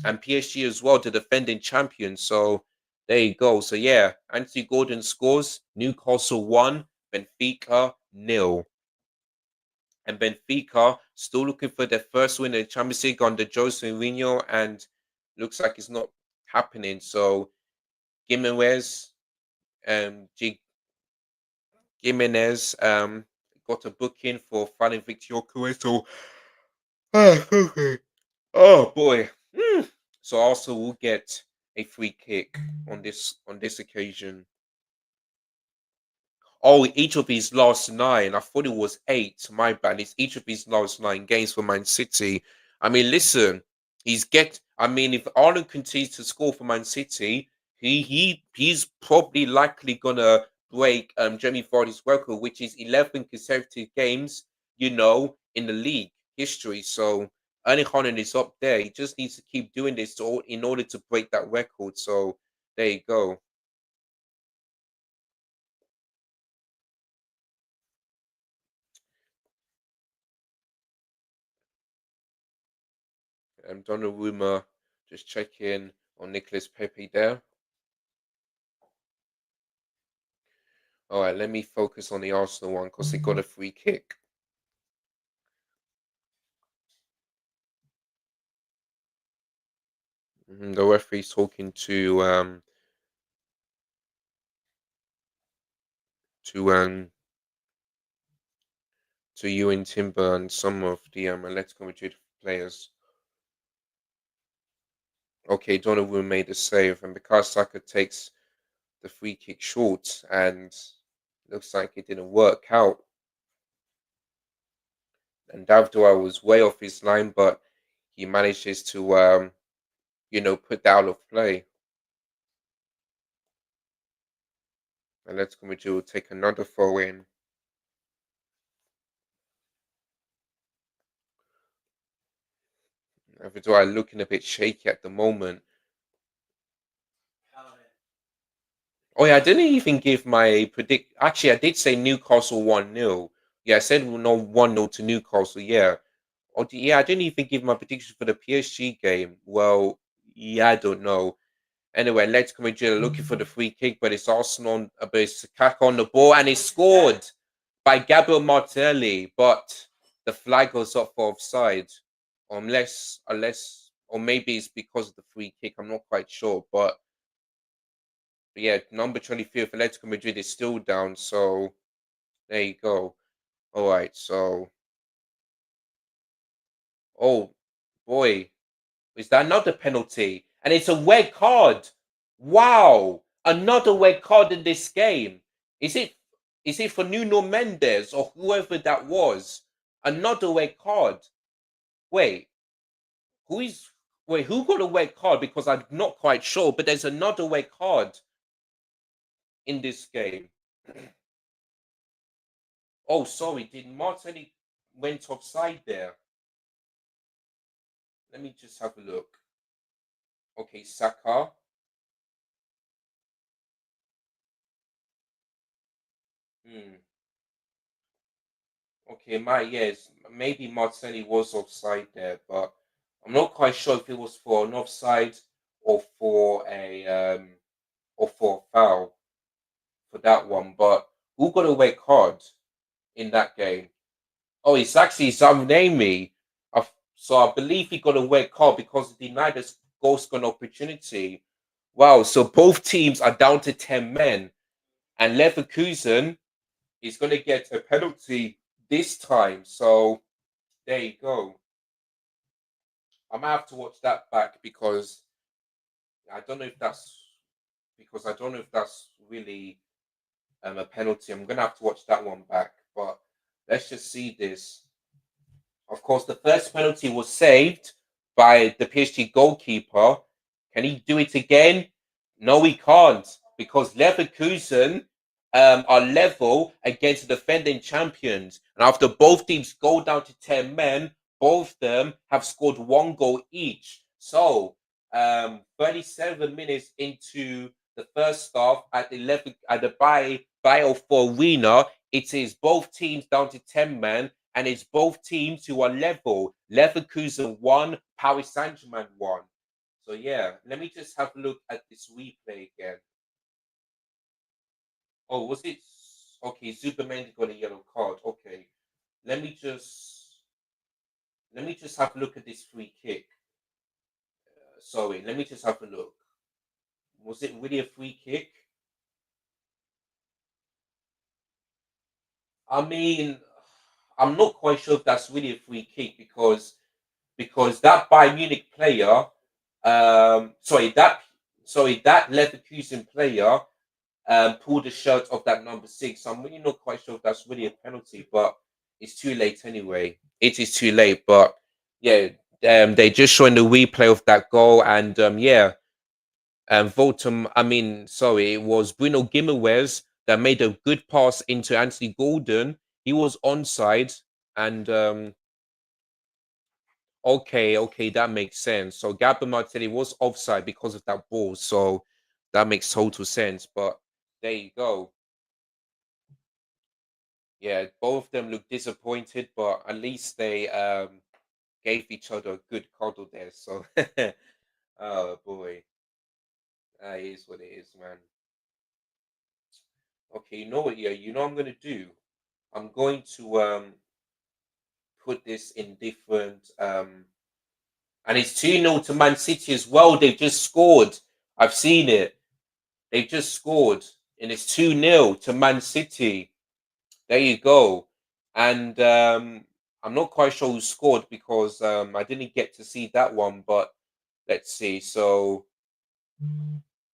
and PSG as well, the defending champions. So there you go. So yeah, Anthony Gordon scores. Newcastle 1, Benfica 0. And Benfica still looking for their first win in the Champions League under Jose Mourinho, and looks like it's not happening. So Gimenez, Gimenez, got a booking for finding Victor Gyökeres. So, okay. Oh boy. So Arsenal will get a free kick on this occasion. Oh, each of his last nine. I thought it was eight. My bad. It's each of his last nine games for Man City. I mean, listen, I mean, if Arnold continues to score for Man City, he's probably likely gonna break Jamie Vardy's record, which is 11 consecutive games, in the league history. So Erling Haaland is up there. He just needs to keep doing this in order to break that record. So there you go. Donnarumma just checking on Nicholas Pepe there. All right, let me focus on the Arsenal one because they got a free kick. The referee's talking to Ewan Timber and some of the Atletico Madrid players. Okay, Donnarumma made a save, and because Saka takes the free kick short, and looks like it didn't work out. And Davdua was way off his line, but he manages to put that out of play. And Atletico Madrid will take another throw in. Davdua looking a bit shaky at the moment. Oh yeah, I didn't even give my predict. Actually, I did say Newcastle 1-0. Yeah, I said no 1-0 to Newcastle. Yeah. Yeah, I didn't even give my prediction for the PSG game. Well, yeah, I don't know. Anyway, Atletico Madrid are looking for the free kick, but it's Arsenal, but it's Kaka on the ball, and it's scored by Gabriel Martinelli. But the flag goes up for offside, or maybe it's because of the free kick. I'm not quite sure, but yeah, number 23 of Atletico Madrid is still down. So there you go. All right. So, oh boy, is that another penalty? And it's a red card. Wow, another red card in this game. Is it? Is it for Nuno Mendes or whoever that was? Another red card. Wait, who is? Wait, who got a red card? Because I'm not quite sure, but there's another red card in this game. Oh, sorry. Did Martinelli went offside there? Let me just have a look. Okay, Saka. Hmm. Okay, my yes, maybe Martinelli was offside there, but I'm not quite sure if it was for an offside or for a or for a foul for that one. But who got a red card in that game? Oh, it's actually Zamnemi. So I believe he got a red card because he denied us goal scoring opportunity. Wow, so both teams are down to 10 men, and Leverkusen is going to get a penalty this time. So there you go. I might have to watch that back because I don't know if that's I don't know if that's really a penalty. I'm gonna have to watch that one back. But let's just see this. Of course, the first penalty was saved by the PSG goalkeeper. Can he do it again? No, he can't because Leverkusen are level against the defending champions. And after both teams go down to 10 men, both of them have scored one goal each. So, 37 minutes into the first half at the Bio4 Arena, it is both teams down to 10 men and it's both teams who are level. Leverkusen won, Paris Saint-Germain won. So yeah, let me just have a look at this replay again. Oh, was it? Okay, Zubermendi got a yellow card. Okay, let me just have a look at this free kick. Sorry, let me just have a look. Was it really a free kick? I mean, I'm not quite sure if that's really a free kick because that Bayern Munich player, that Leverkusen player pulled the shirt off that number 6. So I'm really not quite sure if that's really a penalty, but it's too late anyway. It is too late, but yeah, they just showing the replay of that goal, and yeah, Voltam. I mean, sorry, it was Bruno Guimaraes that made a good pass into Anthony Gordon. He was onside, and okay, okay, that makes sense. So Gabriel Martinelli was offside because of that ball. So that makes total sense. But there you go. Yeah, both of them look disappointed, but at least they gave each other a good cuddle there. So oh boy. That is what it is, man. Okay, you know what, yeah, you know what I'm gonna do? I'm going to put this in different and it's 2-0 to Man City as well. They've just scored. I've seen it. They've just scored, and it's 2-0 to Man City. There you go. And I'm not quite sure who scored because I didn't get to see that one, but let's see. So,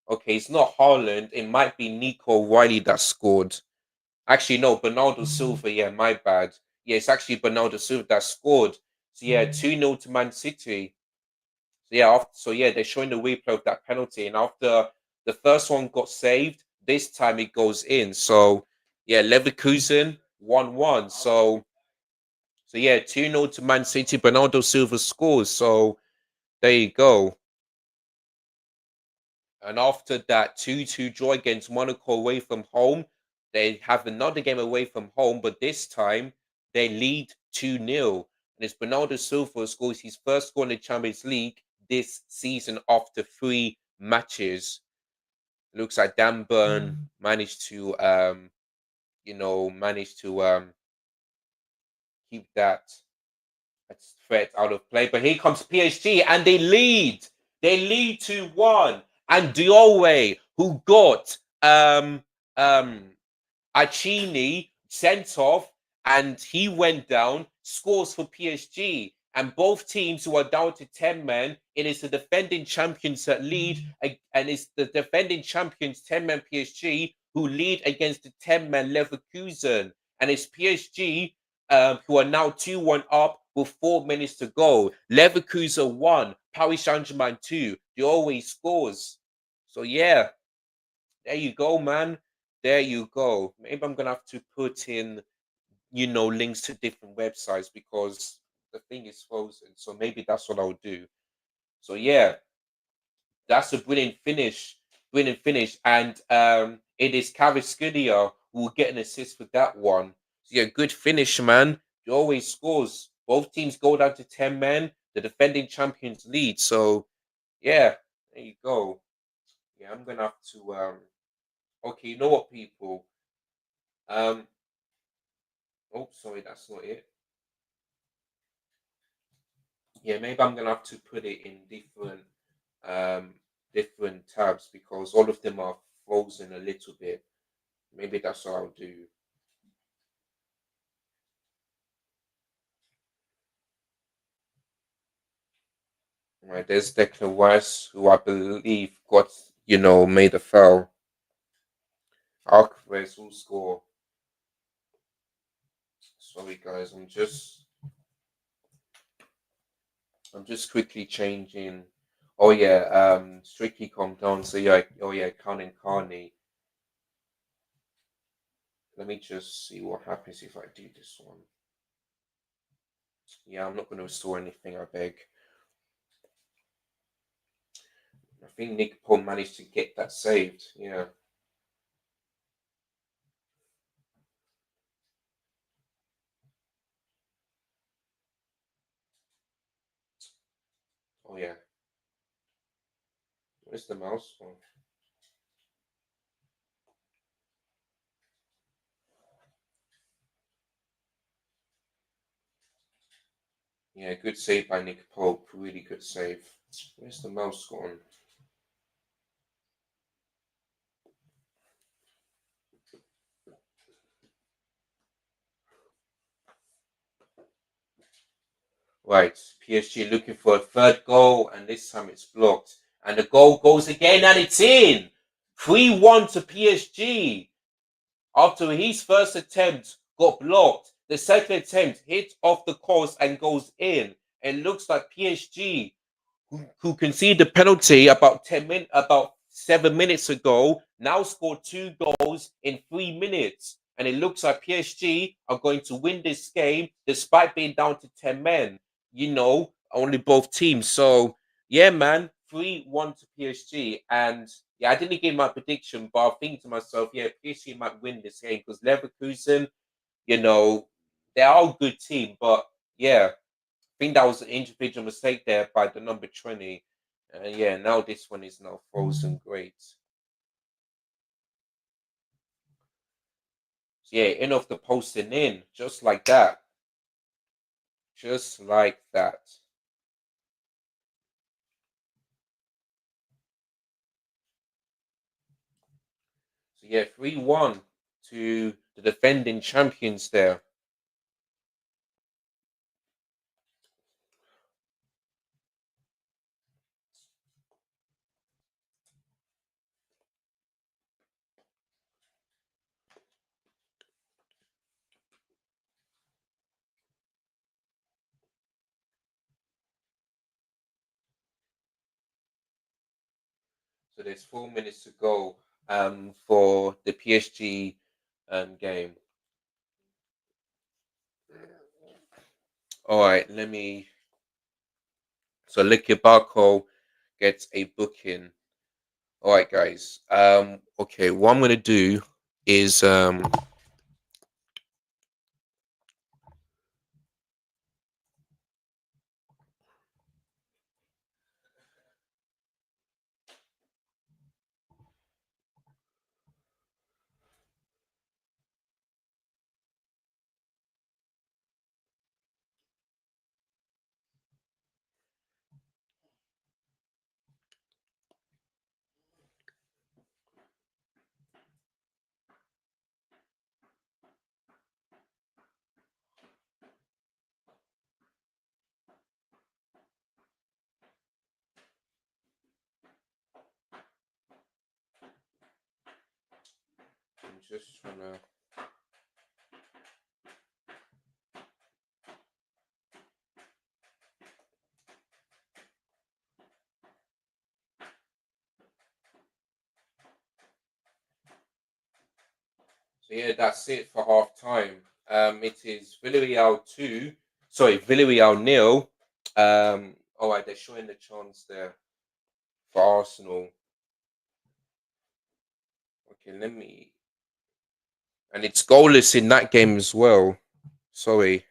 okay, it's not Haaland. It might be Nico Riley that scored. Actually, no, Bernardo Silva. Yeah, my bad. Yeah, it's actually Bernardo Silva that scored. So, yeah, 2-0 to Man City. So yeah, they're showing the replay of that penalty, and after the first one got saved, this time it goes in. So yeah, Leverkusen 1-1. So yeah, 2-0 to Man City. Bernardo Silva scores. So there you go. And after that 2-2 draw against Monaco away from home, they have another game away from home, but this time they lead 2-0. And it's Bernardo Silva scores his first goal in the Champions League this season after 3 matches. Looks like Dan Burn managed to keep that threat out of play. But here comes PSG and they lead. They lead 2-1. And Diore, who got um Achini sent off and he went down, scores for PSG. And both teams who are down to 10 men, it is the defending champions that lead, and it's the defending champions 10 men PSG who lead against the 10 men Leverkusen. And it's PSG who are now 2-1 up with 4 minutes to go. Leverkusen 1, Paris Saint-Germain 2. They always scores. So yeah, there you go, man. There you go. Maybe I'm gonna have to put in links to different websites because the thing is frozen. So maybe that's what I'll do. So yeah, that's a brilliant finish, and it is Kvaratskhelia who will get an assist for that one. So yeah, good finish, man. He always scores. Both teams go down to 10 men. The defending champions lead. So yeah, there you go. Yeah, I'm gonna have to. Okay, you know what, people? Um. Oh, sorry, that's not it. Yeah, maybe I'm gonna have to put it in um different tabs because all of them are frozen a little bit. Maybe that's what I'll do. Right, there's Declan Rice, who I believe got, made a foul. Alvarez will score. Sorry, guys, I'm just quickly changing. Oh yeah, Strictly calm down. So yeah, oh yeah, Khan Carney. Let me just see what happens if I do this one. Yeah, I'm not going to restore anything, I beg. I think Nick Paul managed to get that saved. Yeah. Oh yeah. Where's the mouse? Oh. Yeah, good save by Nick Pope. Really good save. Where's the mouse gone? Right, PSG looking for a third goal, and this time it's blocked. And the goal goes again, and it's in. 3-1 to PSG. After his first attempt got blocked, the second attempt hit off the course and goes in. It looks like PSG, who conceded the penalty about 7 minutes ago, now scored 2 goals in 3 minutes. And it looks like PSG are going to win this game despite being down to 10 men. Only both teams. So yeah, man, 3-1 to PSG. And yeah, I didn't give my prediction, but I think to myself, yeah, PSG might win this game because Leverkusen, you know, they are a good team, but yeah, think that was an individual mistake there by the number 20. And yeah, now this one is now frozen. Great. So yeah, in off the post and in, just like that. Just like that. So yeah, 3-1 to the defending champions there. So there's 4 minutes to go for the PSG game. All right, let me. So Licky Barco gets a booking. All right, guys. Okay, what I'm gonna do is I'm just trying to. So yeah, that's it for half time. It is Villarreal 2. Sorry, Villarreal nil. All right, they're showing the chance there for Arsenal. Okay, let me. And it's goalless in that game as well. Sorry.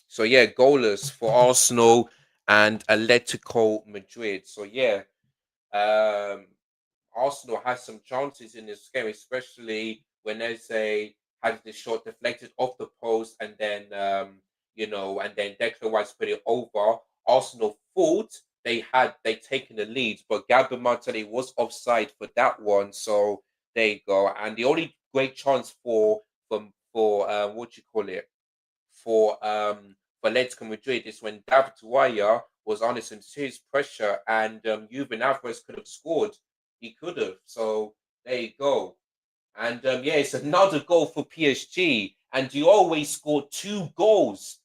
So yeah, goalless for Arsenal and Atletico Madrid. So yeah, um, Arsenal has some chances in this game, especially when Eze had the shot deflected off the post, and then and then Declan Rice put it over. Arsenal thought they taken the lead, but Gabby Martinelli was offside for that one. So there you go. And the only great chance for what you call it for Atletico Madrid is when David Raya was under some serious pressure, and Ruben Alvarez could have scored. He could have. So there you go. And yeah, it's another goal for PSG. And you always score two goals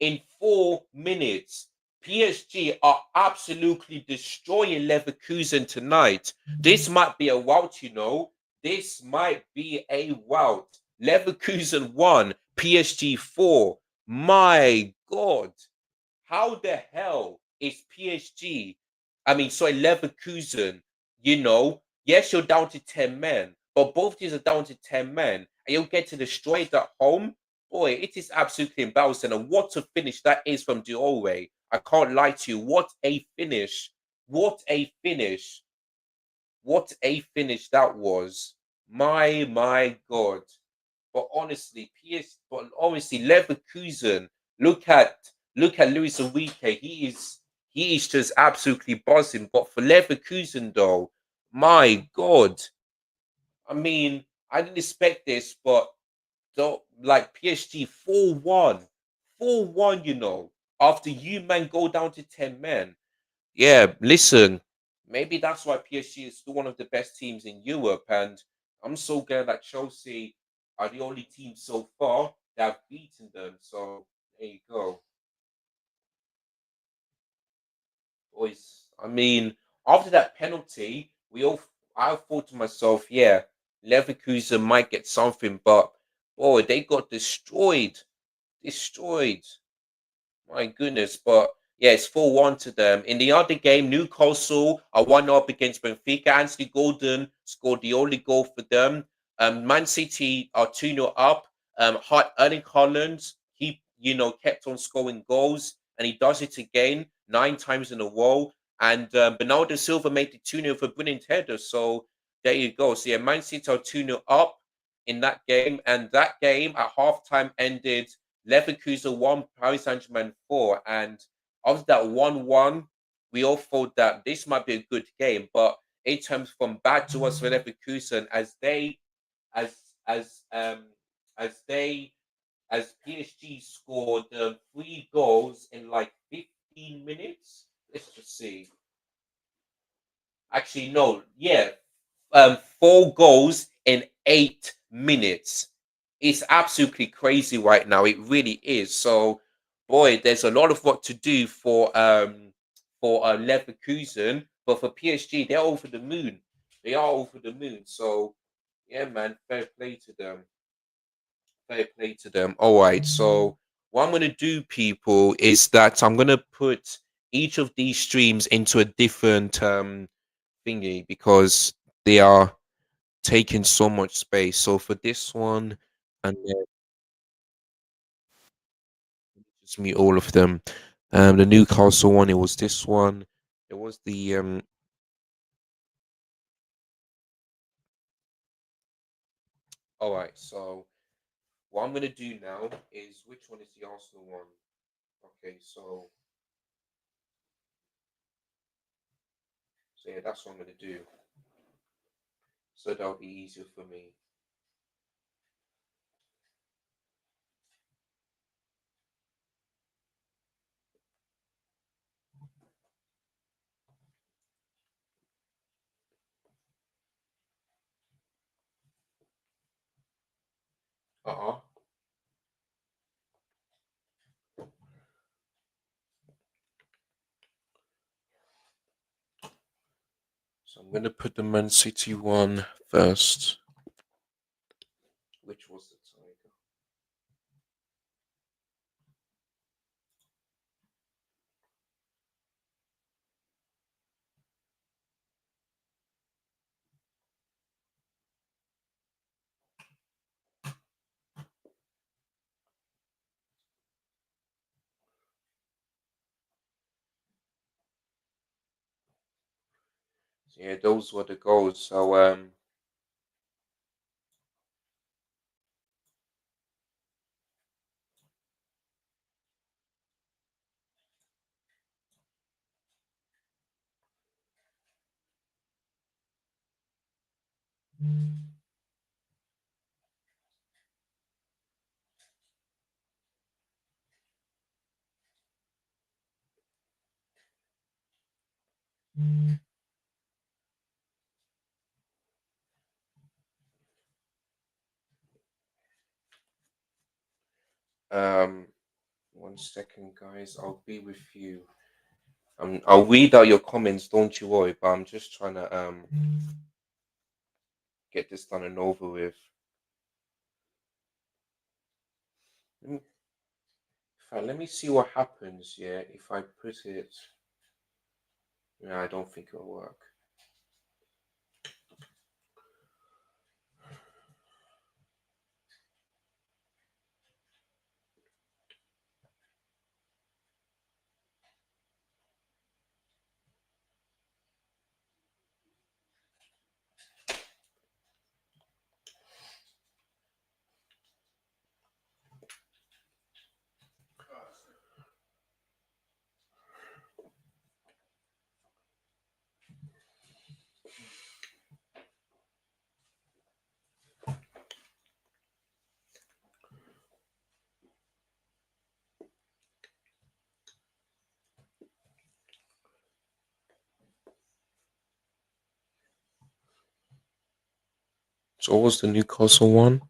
in 4 minutes. PSG are absolutely destroying Leverkusen tonight. This might be a rout, you know. This might be a rout. Leverkusen 1, PSG 4. My God. How the hell is PSG? I mean, sorry, Leverkusen, yes, you're down to 10 men, but both teams are down to 10 men, and you'll get to destroy it at home. Boy, it is absolutely embarrassing. And what a finish that is from Diore. I can't lie to you. What a finish. What a finish. What a finish that was. My God. But honestly, Leverkusen. Look at Luis Enrique. He is just absolutely buzzing. But for Leverkusen, though, my God. I mean, I didn't expect this, but like PSG 4-1. 4-1, after you man go down to 10 men. Yeah, listen, maybe that's why PSG is still one of the best teams in Europe, and I'm so glad that Chelsea are the only team so far that have beaten them. So there you go, boys. I mean, after that penalty, I thought to myself, yeah, Leverkusen might get something, but boy, they got destroyed, destroyed. My goodness, but yeah, it's 4-1 to them. In the other game, Newcastle are 1 up against Benfica. Anthony Gordon scored the only goal for them. Man City are 2-0 up. Erling Haaland kept on scoring goals, and he does it again 9 times in a row. And Bernardo Silva made the 2-0 for brilliant header. So there you go. So yeah, Man City are 2-0 up in that game, and that game at halftime ended Leverkusen 1, Paris Saint-Germain 4. And after that 1-1, we all thought that this might be a good game. But it turns from bad to worse for Leverkusen as as um as they as PSG scored 3 goals in like 15 minutes. Let's just see. Actually, no, yeah, 4 goals in 8 minutes. It's absolutely crazy right now. It really is. So, boy, there's a lot of work to do for Leverkusen, but for PSG, they're over the moon. They are over the moon. So, yeah, man, fair play to them. Fair play to them. All right. So, what I'm gonna do, people, is that I'm gonna put each of these streams into a different thingy because they are taking so much space. So for this one, and then just mute all of them. The Newcastle one, it was this one. It was the All right. So what I'm gonna do now is which one is the Arsenal one? Okay. So yeah, that's what I'm gonna do. So that'll be easier for me. Uh-huh. So I'm gonna put the Man City one first. Which was the tiger? Yeah, those were the goals. So um 1 second, guys. I'll be with you. I'll read out your comments, don't you worry, but I'm just trying to get this done and over with. Let me, let me see what happens, yeah, if I put it. Yeah, I don't think it'll work. So what was the Newcastle one?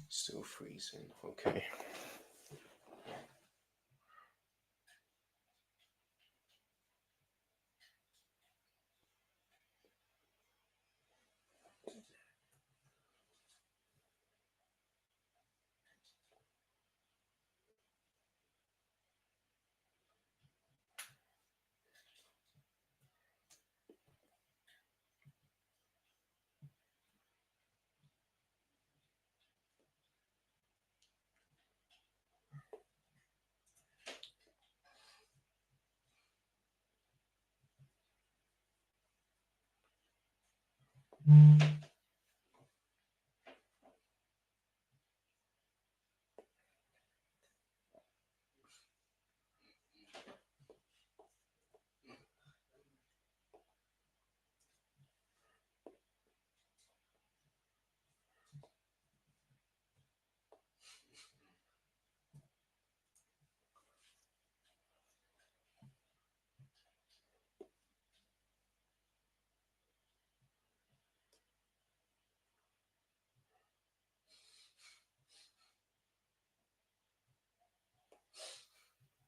Still freezing. Okay.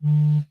Okay,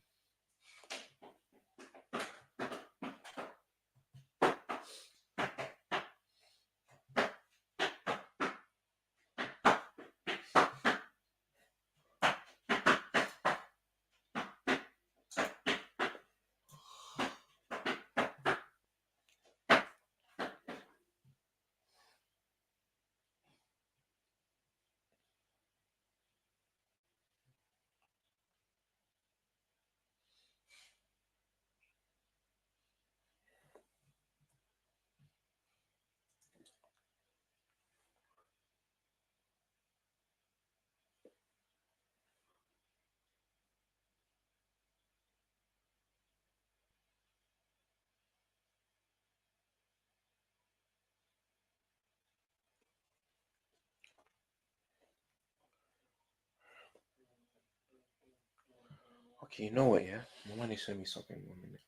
you know what? Yeah, my money sent me something. 1 minute.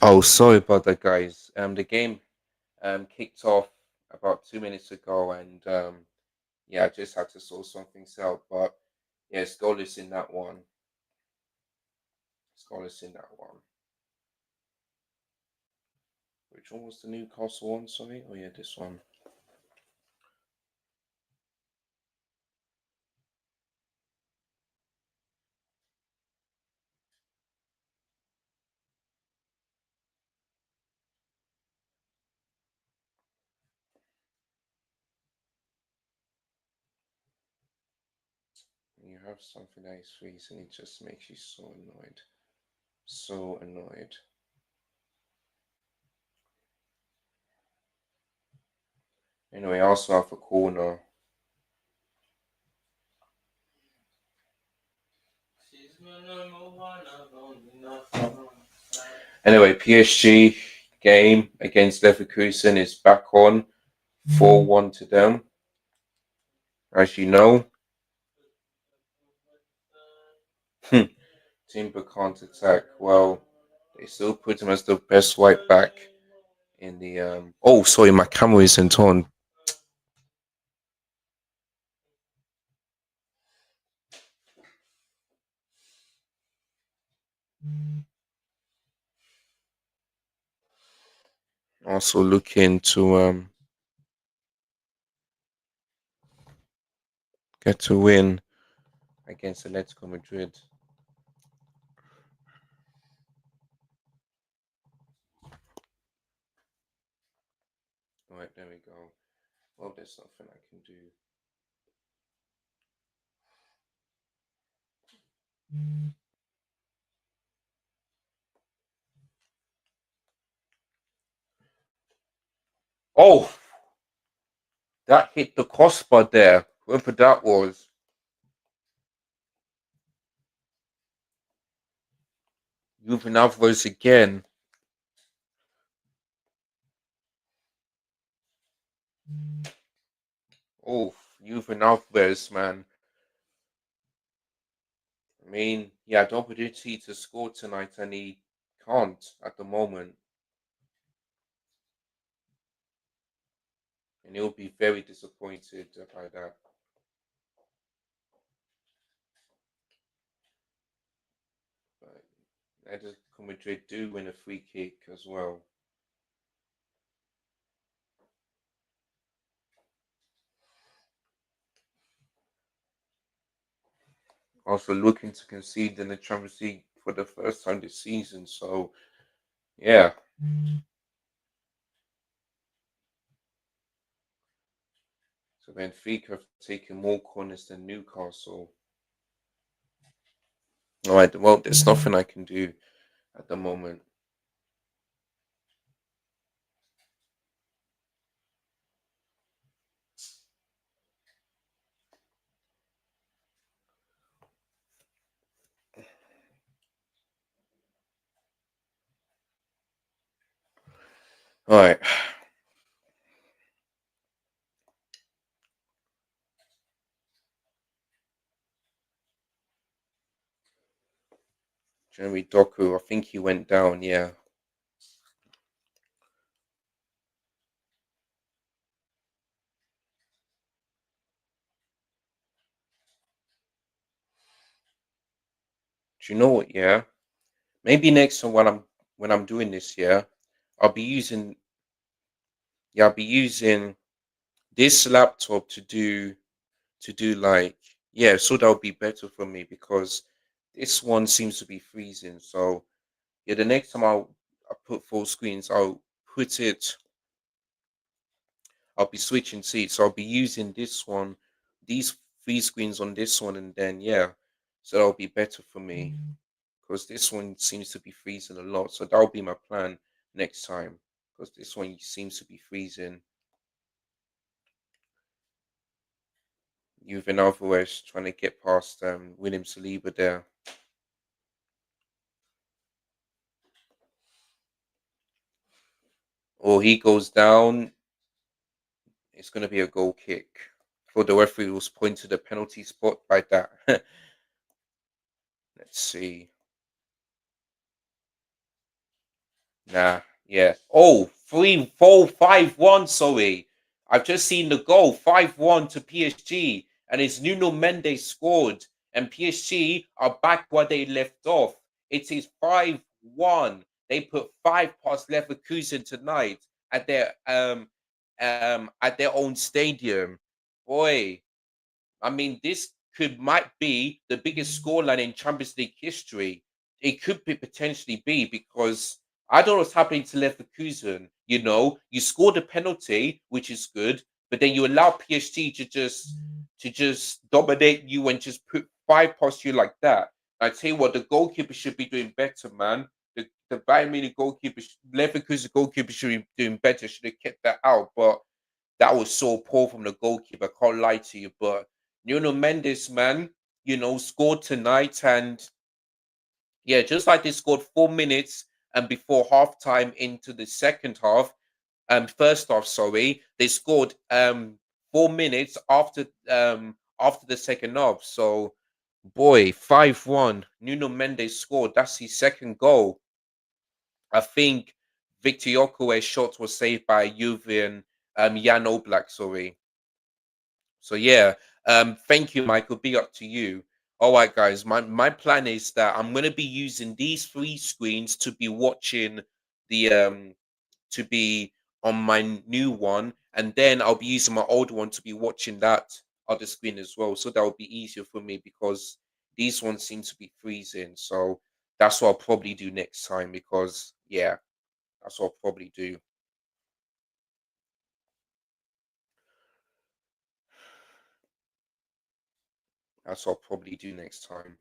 Oh, sorry about that, guys. The game kicked off about 2 minutes ago, and yeah, I just had to sort something out. But yeah, scoreless in that one. Scoreless in that one. Which one was the Newcastle one? Sorry. Oh yeah, this one. You have something that is freezing, it just makes you so annoyed. So annoyed. Anyway, I also have a corner. Anyway, PSG game against Leverkusen is back on 4-1 to them. As you know, Timber can't attack. Well, they still put him as the best right back in the. Oh, sorry, my camera isn't on. Also looking to get to win against Atletico Madrid. All right, there we go. Well, there's nothing I can do. Oh, that hit the crossbar there. Whoever that was. Moving Alvarez again. Oh, Juven Alvarez, man. I mean, he had opportunity to score tonight and he can't at the moment. And he'll be very disappointed by that. But Atletico Madrid do win a free kick as well. Also looking to concede in the Champions League for the first time this season. So, yeah. So Benfica have taken more corners than Newcastle. All right, well, there's nothing I can do at the moment. All right. Jeremy Doku, I think he went down, yeah. Do you know what, yeah? Maybe next time when I'm doing this, yeah, I'll be using I'll be using this laptop to do like yeah, so that'll be better for me because this one seems to be freezing. So yeah, the next time I put full screens, put it I'll be switching seats. So I'll be using this one, these three screens on this one, and then yeah, so that'll be better for me because this one seems to be freezing a lot. So that'll be my plan next time because this one seems to be freezing. Juven Alvarez trying to get past William Saliba there. Or he goes down, it's going to be a goal kick. For the referee was pointing to the penalty spot like that. Let's see. Nah, yeah. Oh, 3-4-5-1. Sorry. I've just seen the goal 5-1 to PSG, and it's Nuno Mendes scored, and PSG are back where they left off. It is 5-1. They put five past Leverkusen tonight at their own stadium. Boy, I mean, this might be the biggest scoreline in Champions League history. It could potentially be because I don't know what's happening to Leverkusen. You know, you scored a penalty, which is good, but then you allow PSG to just dominate you and just put five past you like that. I tell you what, the goalkeeper should be doing better, man. The Bayern Munich goalkeeper, Leverkusen goalkeeper should be doing better. Should have kept that out, but that was so poor from the goalkeeper. I can't lie to you, but Nuno Mendes, man, scored tonight, and yeah, just like they scored 4 minutes and before halftime into the second half, first half, sorry, they scored 4 minutes after the second half. So, boy, 5-1. Nuno Mendes scored. That's his second goal. I think Victor Yokere's shot was saved by Juve and Jan Oblak, sorry. So yeah, thank you, Michael. Be up to you. All right, guys. My plan is that I'm gonna be using these three screens to be watching the to be on my new one, and then I'll be using my old one to be watching that other screen as well. So that will be easier for me because these ones seem to be freezing. So that's what I'll probably do next time because yeah, that's what I'll probably do. That's what I'll probably do next time.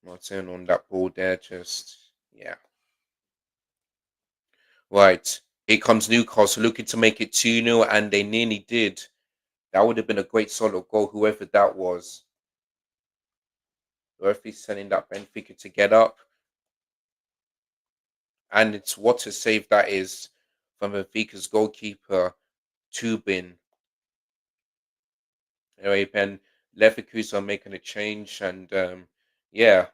I'll turn on that board there. Just yeah. Right. Here comes Newcastle looking to make it 2-0, and they nearly did. That would have been a great solid goal, whoever that was. The referee's telling that Benfica to get up. And it's what a save that is from Benfica's goalkeeper, Tubin. Anyway, Ben Leverkusen are making a change, and yeah.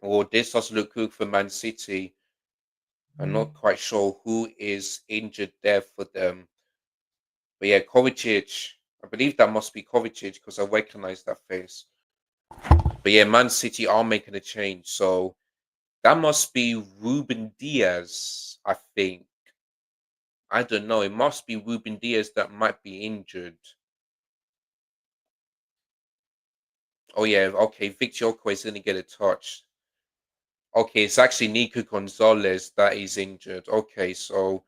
Or this does look good for Man City. I'm not quite sure who is injured there for them. But yeah, Kovacic. I believe that must be Kovacic because I recognize that face. But yeah, Man City are making a change. So that must be Ruben Diaz, I think. I don't know. It must be Ruben Diaz that might be injured. Oh yeah, okay. Victor Okoye is gonna get a touch. Okay, it's actually Nico Gonzalez that is injured. Okay, so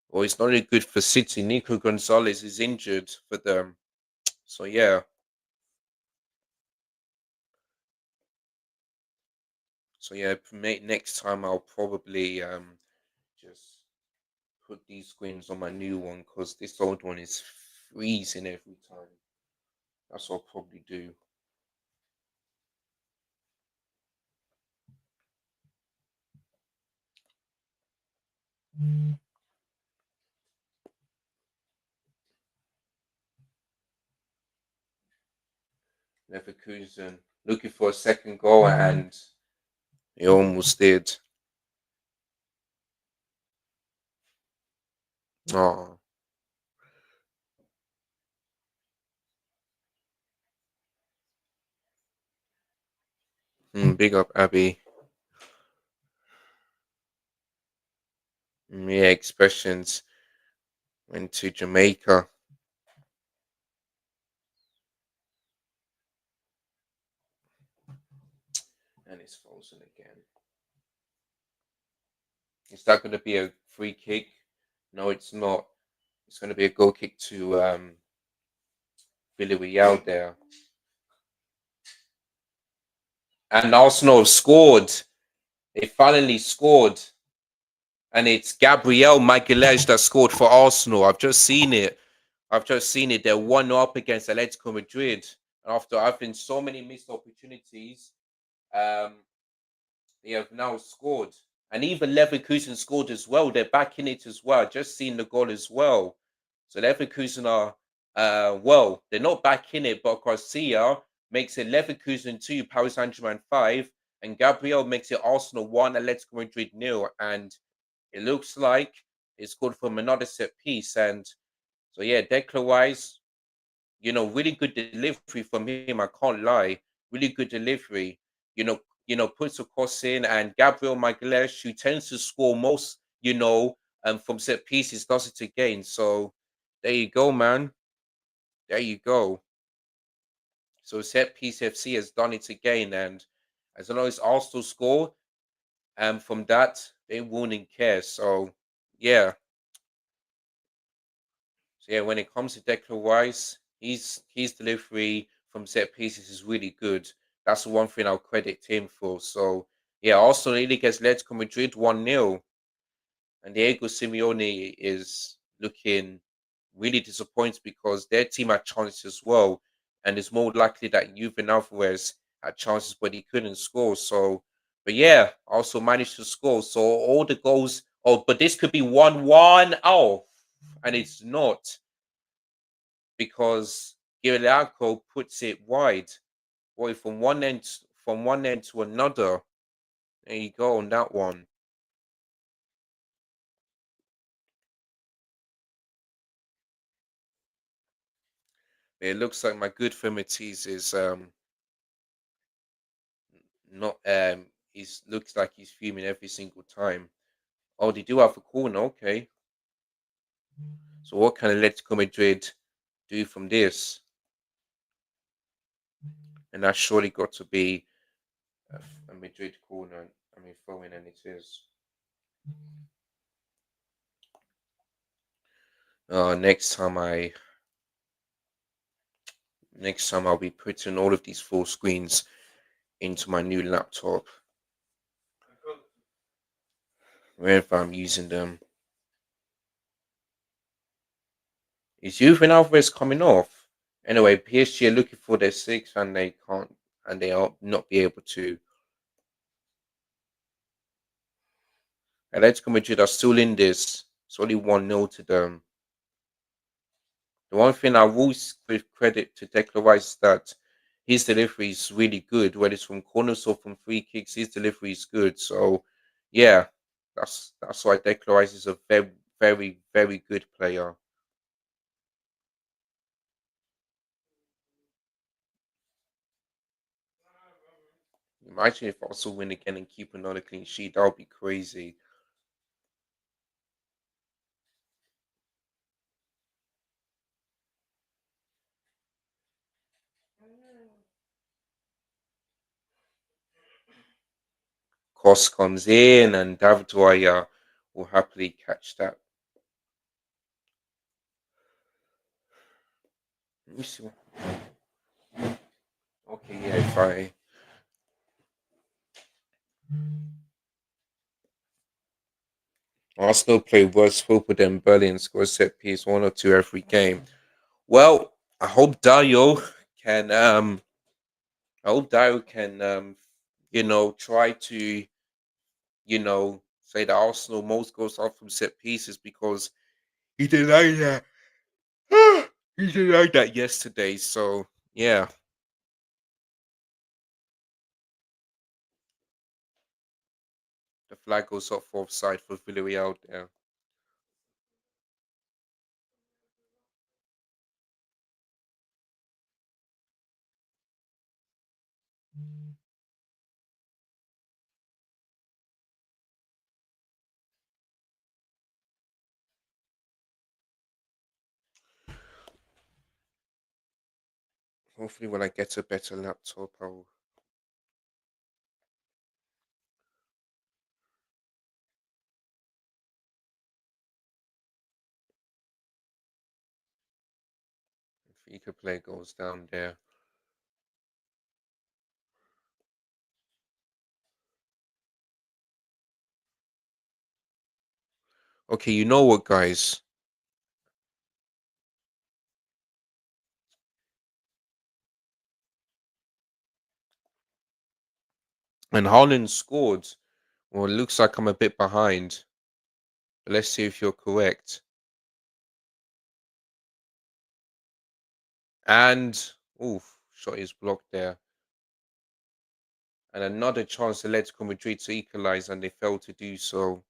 well, it's not really good for City. Nico Gonzalez is injured for them. So yeah. So yeah, next time I'll probably just put these screens on my new one because this old one is freezing every time. That's what I'll probably do. Leverkusen looking for a second goal and he almost did. Oh, big up Abby. Yeah, expressions went to Jamaica and it's frozen again. Is that going to be a free kick? No, it's not. It's going to be a goal kick to Villarreal there. And Arsenal have scored. They finally scored. And it's Gabriel Magalhaes that scored for Arsenal. I've just seen it. They're 1 up against Atletico Madrid. After having so many missed opportunities, um, they have now scored. And even Leverkusen scored as well. They're back in it as well. Just seen the goal as well. So Leverkusen are, they're not back in it, but Garcia makes it Leverkusen 2, Paris Saint-Germain 5. and Gabriel makes it Arsenal 1, Atletico Madrid nil. And it looks like it's good from another set piece. And so, yeah, Declan Rice, really good delivery from him. I can't lie. Really good delivery. Puts a cross in, and Gabriel Magalhaes, who tends to score most, from set pieces, does it again. So there you go, man. There you go. So set piece FC has done it again, and as long as Arsenal score, from that they won't care. Yeah, so yeah, when it comes to Declan Rice, his delivery from set pieces is really good. That's the one thing I'll credit him for. So yeah, Arsenal nearly gets Atletico Madrid 1-0, and Diego Simeone is looking really disappointed because their team had chances as well, and it's more likely that Juven Alvarez had chances but he couldn't score. So, but yeah, also managed to score. So all the goals. Oh, but this could be 1-1. Oh, and it's not because Girilanko puts it wide. Boy, from one end to another. There you go on that one. It looks like my good for Matisse is not he's looks like he's fuming every single time. Oh, they do have a corner, okay. So what can Atletico Madrid do from this? And that's surely got to be a Madrid corner. I mean, throwing, and it is. Next time I'll be putting all of these full screens into my new laptop wherever I'm using them. Is Juven Alvarez coming off? Anyway, PSG are looking for their sixth, and they can't, and they are not be able to. Atletico Madrid are still in this. It's only 1-0 to them. The one thing I will give credit to Declan Rice is that his delivery is really good. Whether it's from corners or from free kicks, his delivery is good. So, yeah, that's why Declan Rice is a very, very, very good player. Imagine if Arsenal win again and keep another clean sheet. That would be crazy. Cross comes in, and David Dwyer will happily catch that. Let me see. Okay, yeah, if I Arsenal play worse football than Berlin, score set piece 1 or 2 every game. Well, can I hope Dio can try to say that Arsenal most goals are from set pieces because he didn't like that. He didn't like that yesterday. So yeah, the flag goes up for offside for Villarreal there. Hopefully when I get a better laptop I'll if you could play goes down there. Okay, you know what guys? And Haaland scored. Well, it looks like I'm a bit behind. But let's see if you're correct. And oof, shot is blocked there. and another chance for Atletico Madrid to equalize, and they failed to do so.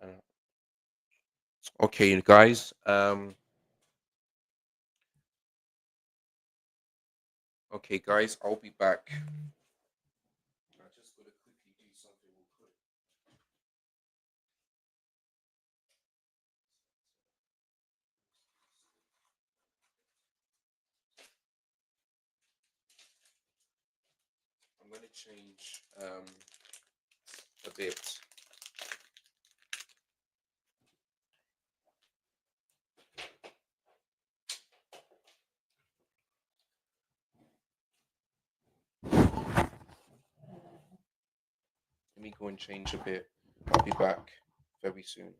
Uh, Okay, guys. Okay, guys, I'll be back. I just gotta quickly do something real quick. I'm gonna change a bit. Let me go and change a bit. I'll be back very soon.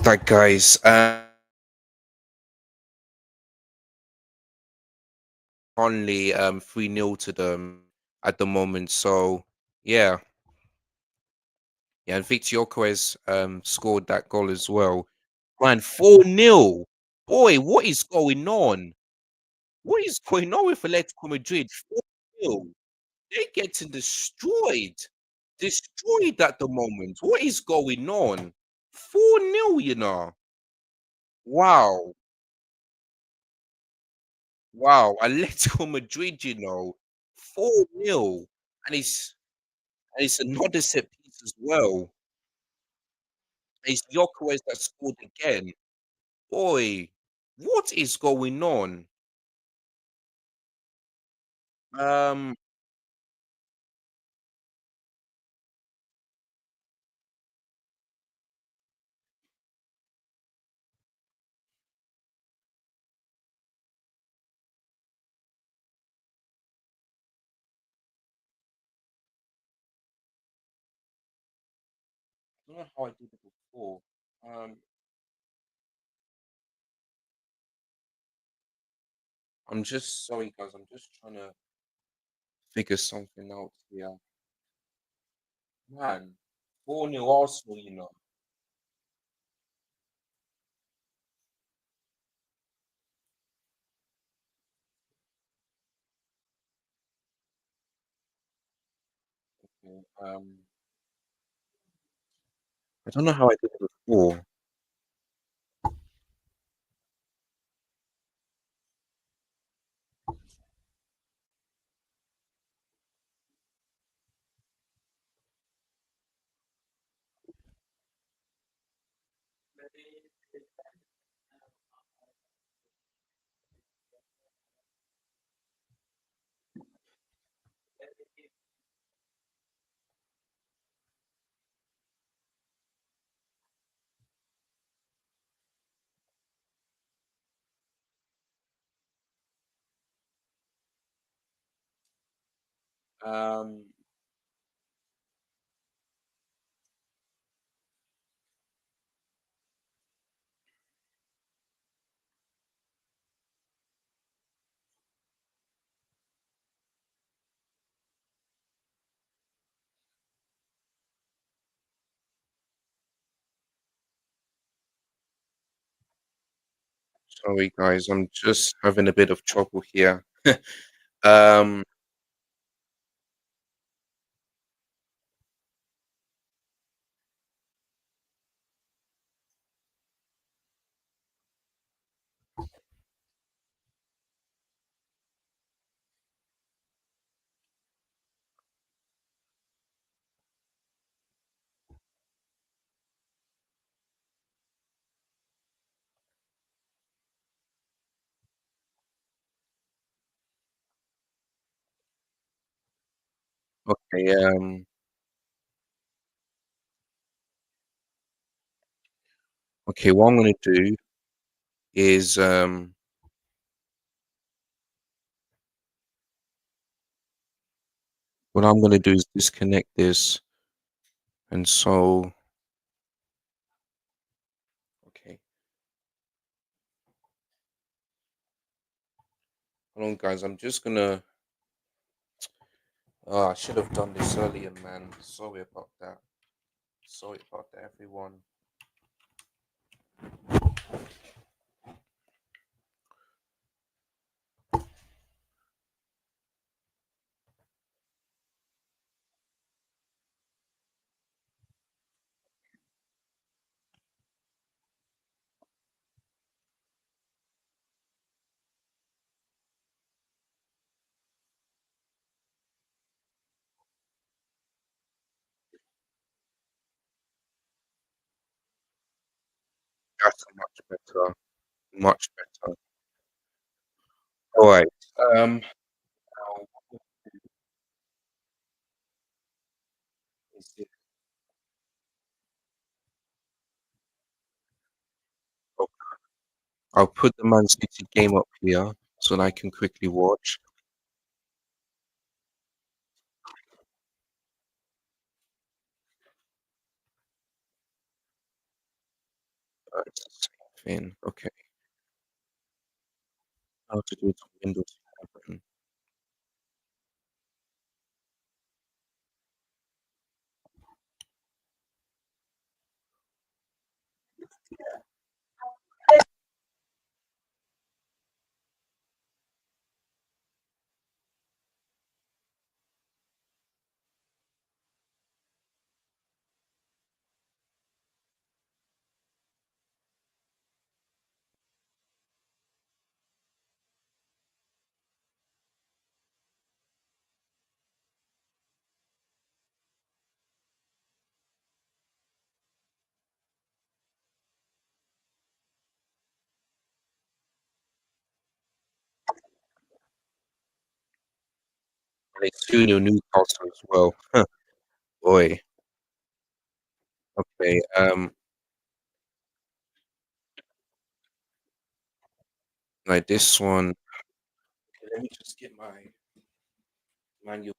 that, guys. Only 3-0 to them at the moment. So yeah, yeah, and Victor Gyökeres scored that goal as well. Man, 4-0. Boy, what is going on? What is going on with Atletico Madrid? 4-0. They're getting destroyed. Destroyed at the moment. What is going on? 4-0, you know. Wow. Wow. Atletico Madrid, 4-0. And it's another set piece as well. It's Gyökeres that scored again. Boy, what is going on? Um, I don't know how I did it before. Um, I'm just sorry, guys. I'm just trying to figure something out here. Man, 4-0 Arsenal. Okay, I don't know how I did it before. Um, Sorry, guys. I'm just having a bit of trouble here. Um, okay. Okay. What I'm gonna do is what I'm gonna do is disconnect this, and so okay. Hold on, guys. I'm just gonna. Oh, I should have done this earlier, man. Sorry about that. Sorry about that, everyone. That's much better. Much better. All right. Now what is it? Oh, I'll put the Man City game up here so that I can quickly watch. It's the same thing. Okay. How to do it on Windows 11. And it's 2-0 Newcastle as well. Boy. Okay. Like this one. Okay, let me just get my manual.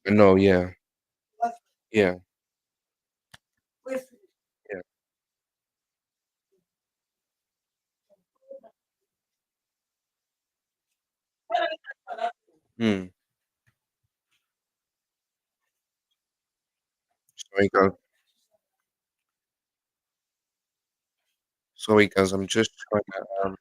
No, yeah. Yeah. Yeah. Hmm. Sorry, guys. Sorry, guys. I'm just trying to.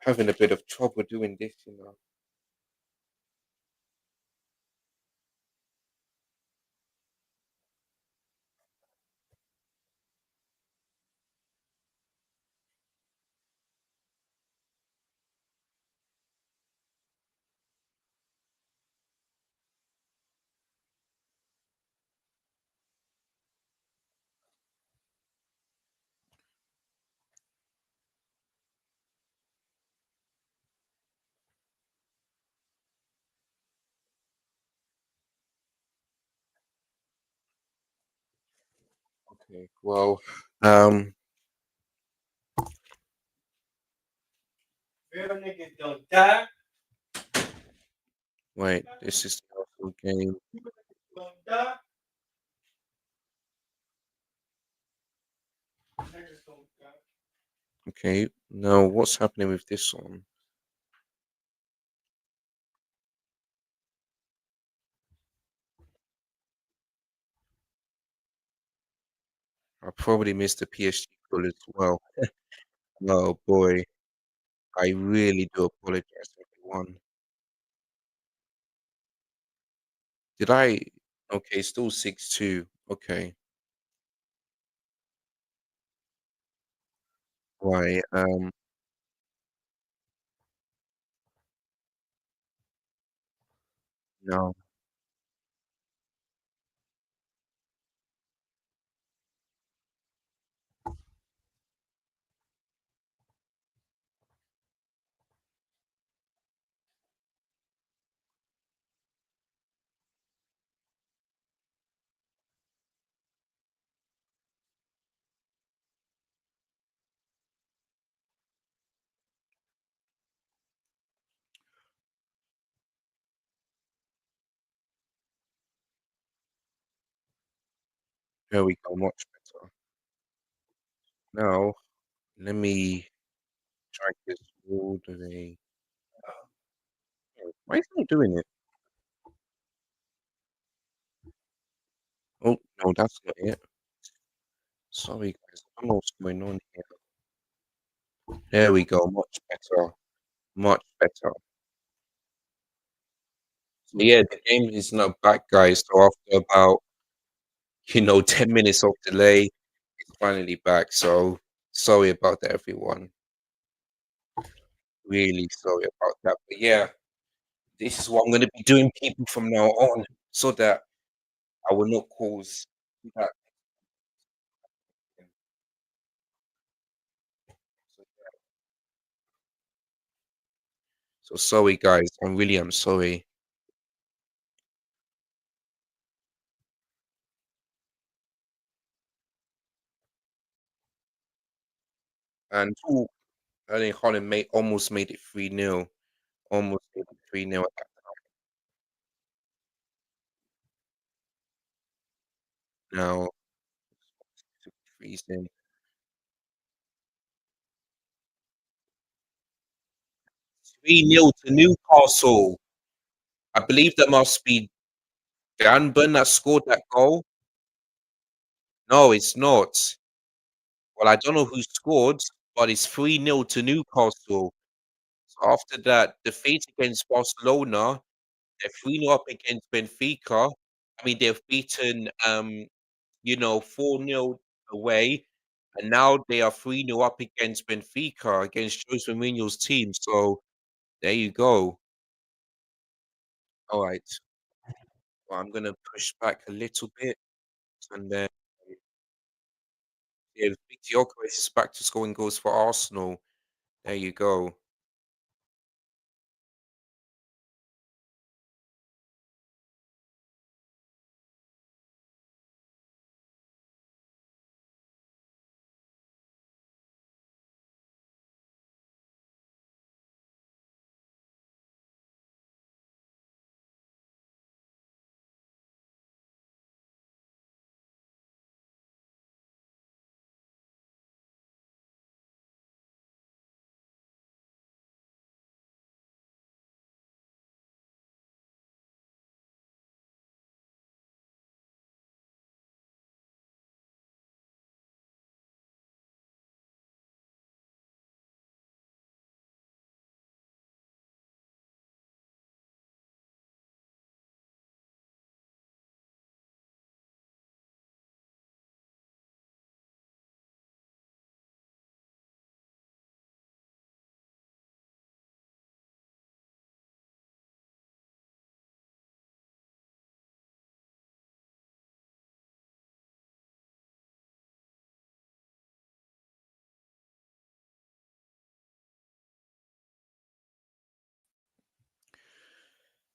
Having a bit of trouble doing this. Okay. Well, um, wait. This is the Arsenal game. Okay. Now, what's happening with this one? I probably missed the PSG goal as well. Oh boy, I really do apologize, everyone. Did I? Okay, still 6-2. Okay. Right. No. There we go, much better. Now, let me drag this all the way. Why is it doing it? Oh, no, that's not it. Sorry, guys. I don't know what's going on here. There we go, much better. Much better. So yeah, the game is now back, guys. So after about, 10 minutes of delay, it's finally back. So sorry about that, everyone. Really sorry about that. But yeah, this is what I'm gonna be doing people from now on so that I will not cause that. So, so sorry guys. I'm sorry. And ooh, Erling Haaland almost made it 3-0. Almost made it 3-0 at that now. Freezing. 3-0 to Newcastle. I believe that must be Danburn that scored that goal. No, it's not. Well, I don't know who scored, but it's 3-0 to Newcastle. So after that defeat against Barcelona, they're 3-0 up against Benfica. I mean, they've beaten 4-0 away, and now they are 3-0 up against Benfica, against Jose Mourinho's team. So there you go. All right. Well, I'm gonna push back a little bit, and then yeah, Victor Gyökeres is back to scoring goals for Arsenal. There you go.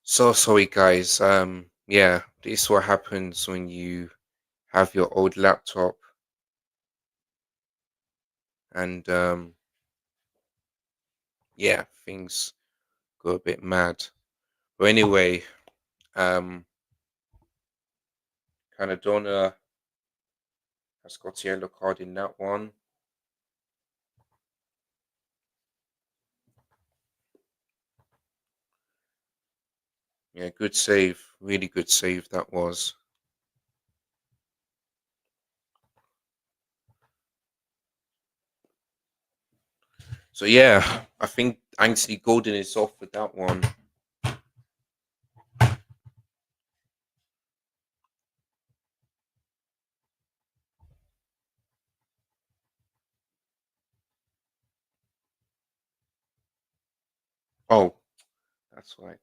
So sorry, guys. Yeah, this is what happens when you have your old laptop and yeah, things go a bit mad. But anyway, um, Canadona has got a yellow card in that one. Yeah, good save. Really good save that was. So yeah, I think Ainsley Golden is off with that one. Oh, that's right.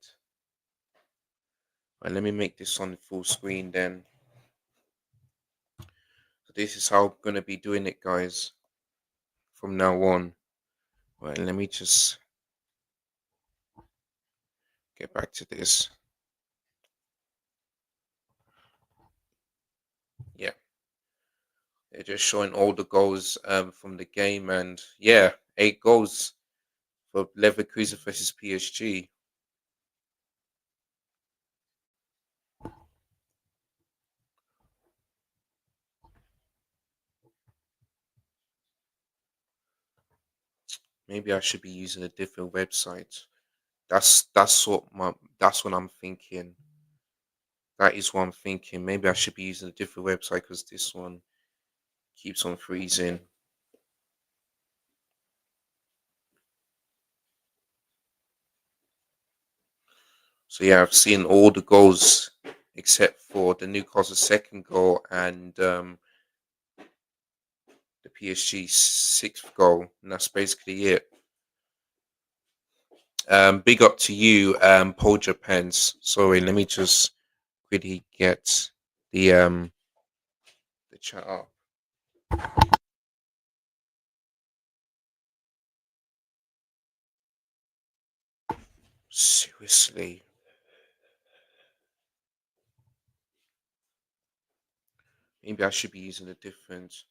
Right, let me make this on full screen then. So this is how I'm gonna be doing it, guys, from now on. Right, let me just get back to this. Yeah, they're just showing all the goals from the game, and yeah, 8 goals for Leverkusen versus PSG. Maybe I should be using a different website. That's what I'm thinking. That is what I'm thinking. Maybe I should be using a different website because this one keeps on freezing. So yeah, I've seen all the goals except for the Newcastle second goal and the PSG sixth goal, and that's basically it. Big up to you, Paul Japens. Sorry, let me just quickly get the um the chat up. Seriously, maybe I should be using a different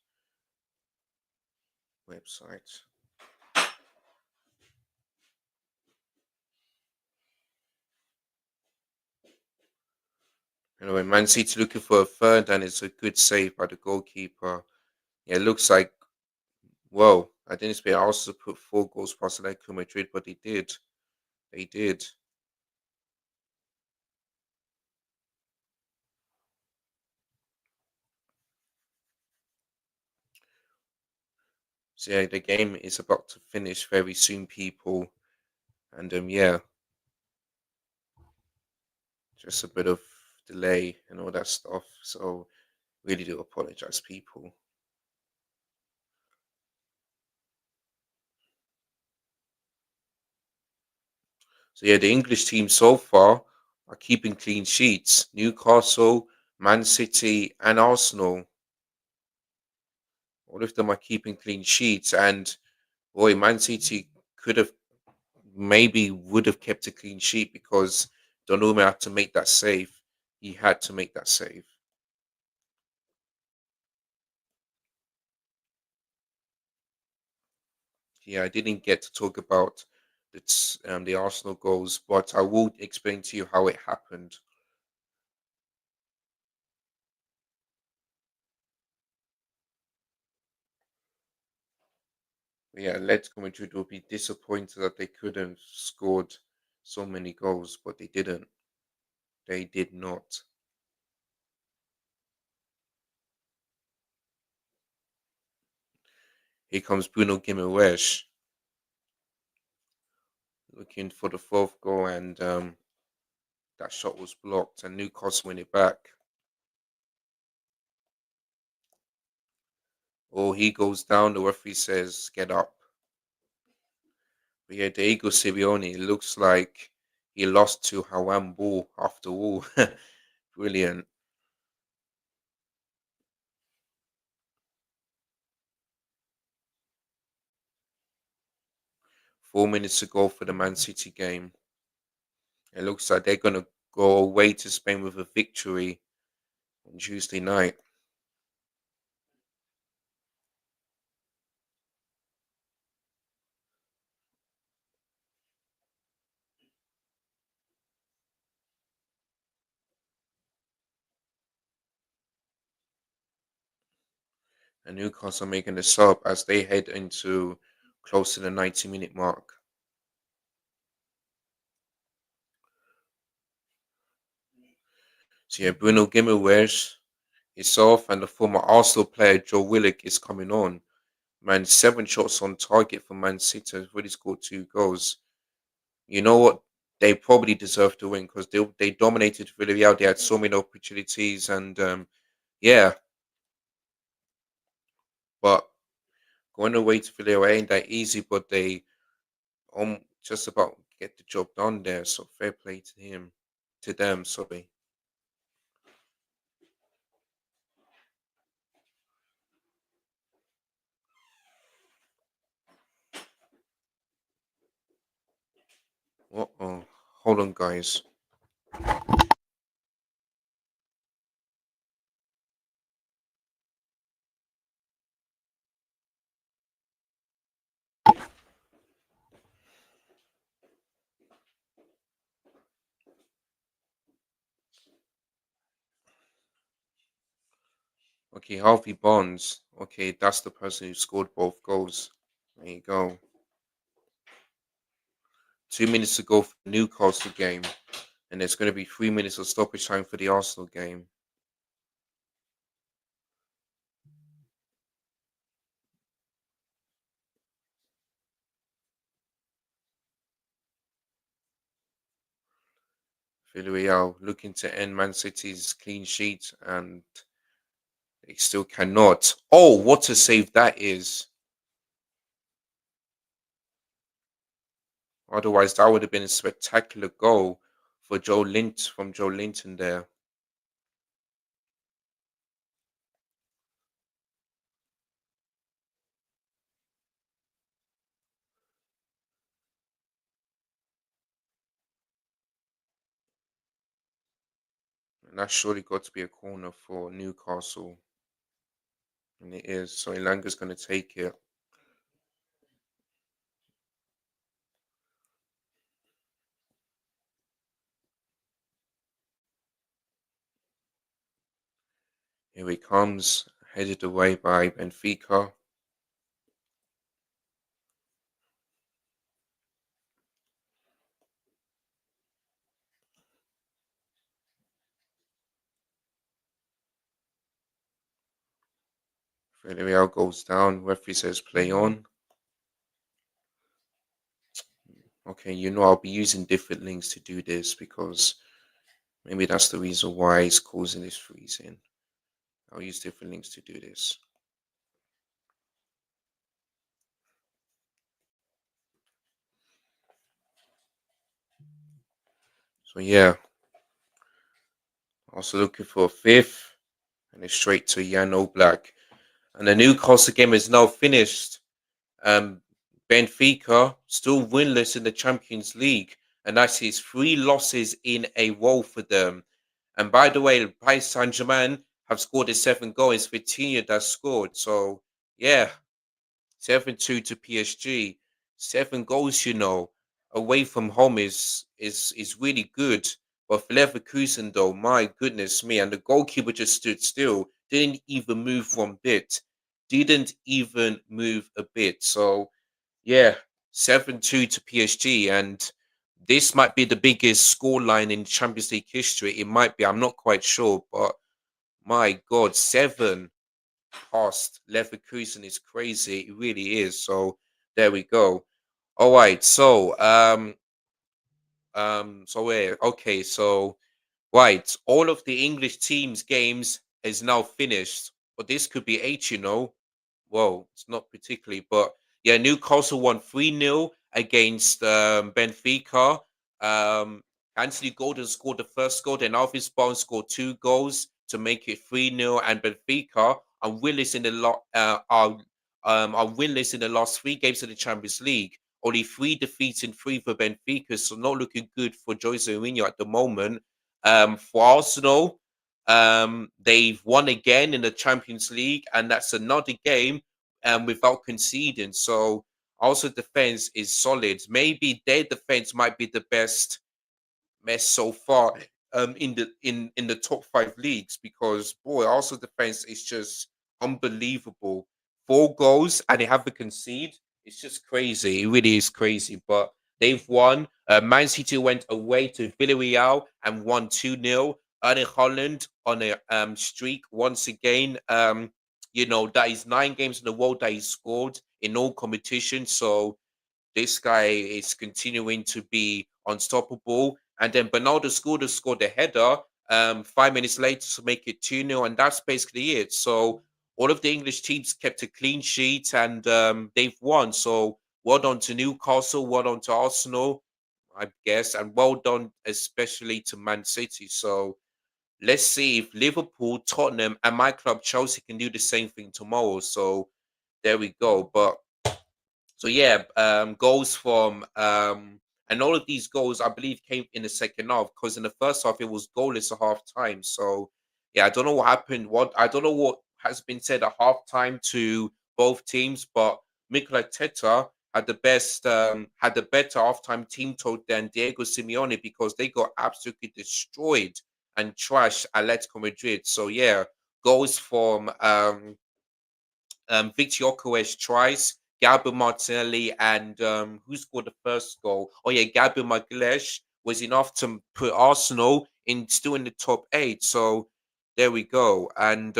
website. Anyway, Man City looking for a third, and it's a good save by the goalkeeper. Yeah, it looks like, well, I didn't expect Arsenal to put 4 goals past Atletico Madrid, but they did. They did. So yeah, the game is about to finish very soon, people, and yeah, just a bit of delay and all that stuff. So really do apologize, people. So yeah, the English team so far are keeping clean sheets. Newcastle, Man City, and Arsenal. All of them are keeping clean sheets, and boy, Man City could have maybe would have kept a clean sheet because Donnarumma had to make that save. He had to make that save. Yeah, I didn't get to talk about the Arsenal goals, but I will explain to you how it happened. Yeah, Atletico Madrid will be disappointed that they couldn't scored so many goals, but they didn't. They did not. Here comes Bruno Guimaraes looking for the fourth goal, and that shot was blocked, and Newcastle win it back. Oh, he goes down. The referee says, "Get up." But yeah, Diego Simeone, it looks like he lost to Hawan Ball after all. Brilliant. 4 minutes to go for the Man City game. It looks like they're going to go away to Spain with a victory on Tuesday night. And Newcastle making the sub as they head into close to the 90-minute mark. So yeah, Bruno Guimaraes is off, and the former Arsenal player Joe Willock is coming on. Man, 7 shots on target for Man City has already scored 2 goals. You know what? They probably deserve to win because they dominated Villarreal. They had so many opportunities, and yeah, but going away to Villarreal ain't that easy. But they just about get the job done there. So fair play to him, to them. Sorry. Oh, hold on, guys. Okay, Harvey Barnes. Okay, that's the person who scored both goals. There you go. 2 minutes to go for the Newcastle game, and there's going to be 3 minutes of stoppage time for the Arsenal game. Villarreal looking to end Man City's clean sheet, and they still cannot. Oh, what a save that is! Otherwise, that would have been a spectacular goal for Joe Linton there. And that's surely got to be a corner for Newcastle. And it is. So Ilanga's going to take it. Here he comes, headed away by Benfica. Villarreal goes down. Referee says play on. Okay, I'll be using different links to do this because maybe that's the reason why it's causing this freezing. I'll use different links to do this. So yeah, also looking for a fifth, and it's straight to Jan Black. And the Newcastle game is now finished. Um, Benfica still winless in the Champions League, and that's his 3 losses in a row for them. And by the way, Paris Saint Germain have scored a 7 goal. It's Vitinha that scored. So yeah, 7-2 to PSG. 7 goals, away from home is really good. But for Leverkusen, though, my goodness me, and the goalkeeper just stood still, didn't even move one bit, didn't even move a bit. So yeah, 7-2 to PSG, and this might be the biggest scoreline in Champions League history. It might be. I'm not quite sure, but my God, 7 past Leverkusen is crazy. It really is. So there we go. All right. So where? Okay. So right, all of the English teams' games is now finished, but this could be eight. Well, it's not particularly, but yeah, Newcastle won 3-0 against Benfica. Um, Anthony Gordon scored the first goal, then Alvis Barnes scored 2 goals to make it 3-0. And Benfica are winless in the are winless in the last 3 games of the Champions League. Only 3 defeats in 3 for Benfica, so not looking good for Jose Mourinho at the moment. For Arsenal, they've won again in the Champions League, and that's another game without conceding. So also defense is solid. Maybe their defense might be the best so far in the top 5 leagues, because boy, also defense is just unbelievable. 4 goals and they haven't conceded. It's just crazy. It really is crazy. But they've won. Man City went away to Villarreal and won 2-0. Erling Holland on a streak once again. That is 9 games in a row that he scored in all competitions. So this guy is continuing to be unstoppable. And then Bernardo scored a header 5 minutes later to make it 2-0. And that's basically it. So all of the English teams kept a clean sheet, and they've won. So well done to Newcastle, well done to Arsenal, I guess, and well done especially to Man City. So let's see if Liverpool, Tottenham, and my club Chelsea can do the same thing tomorrow. So there we go. But so yeah, goals from and all of these goals I believe came in the second half, because in the first half it was goalless at half time. So yeah, I don't know what happened. I don't know what has been said at half time to both teams, but Mikel Arteta had the better halftime team total than Diego Simeone, because they got absolutely destroyed and trashed Atletico Madrid. So yeah, goals from Victor Okoye's tries Gabriel Martinelli and who scored the first goal? Oh yeah, Gabriel Magalhaes was enough to put Arsenal in still in the top 8. So there we go. And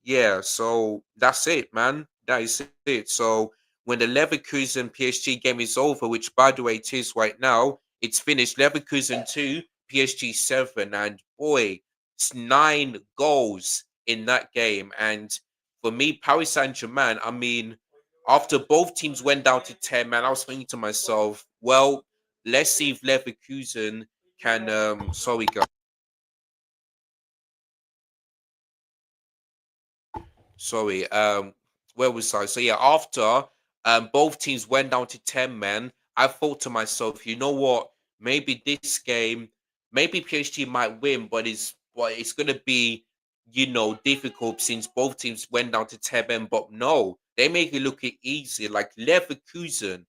yeah, so that's it, man. That is it. So when the Leverkusen PSG game is over, which by the way it is right now, it's finished. Leverkusen 2, PSG 7, and boy, it's 9 goals in that game. And for me, Paris Saint-Germain, I mean, after both teams went down to 10, man, I was thinking to myself, well, let's see if Leverkusen can sorry guys. Sorry, where was I? So yeah, after both teams went down to 10 men, I thought to myself, you know what? Maybe this game, maybe PSG might win, but it's gonna be, difficult since both teams went down to 10 men. But no, they make it look easy. Like Leverkusen,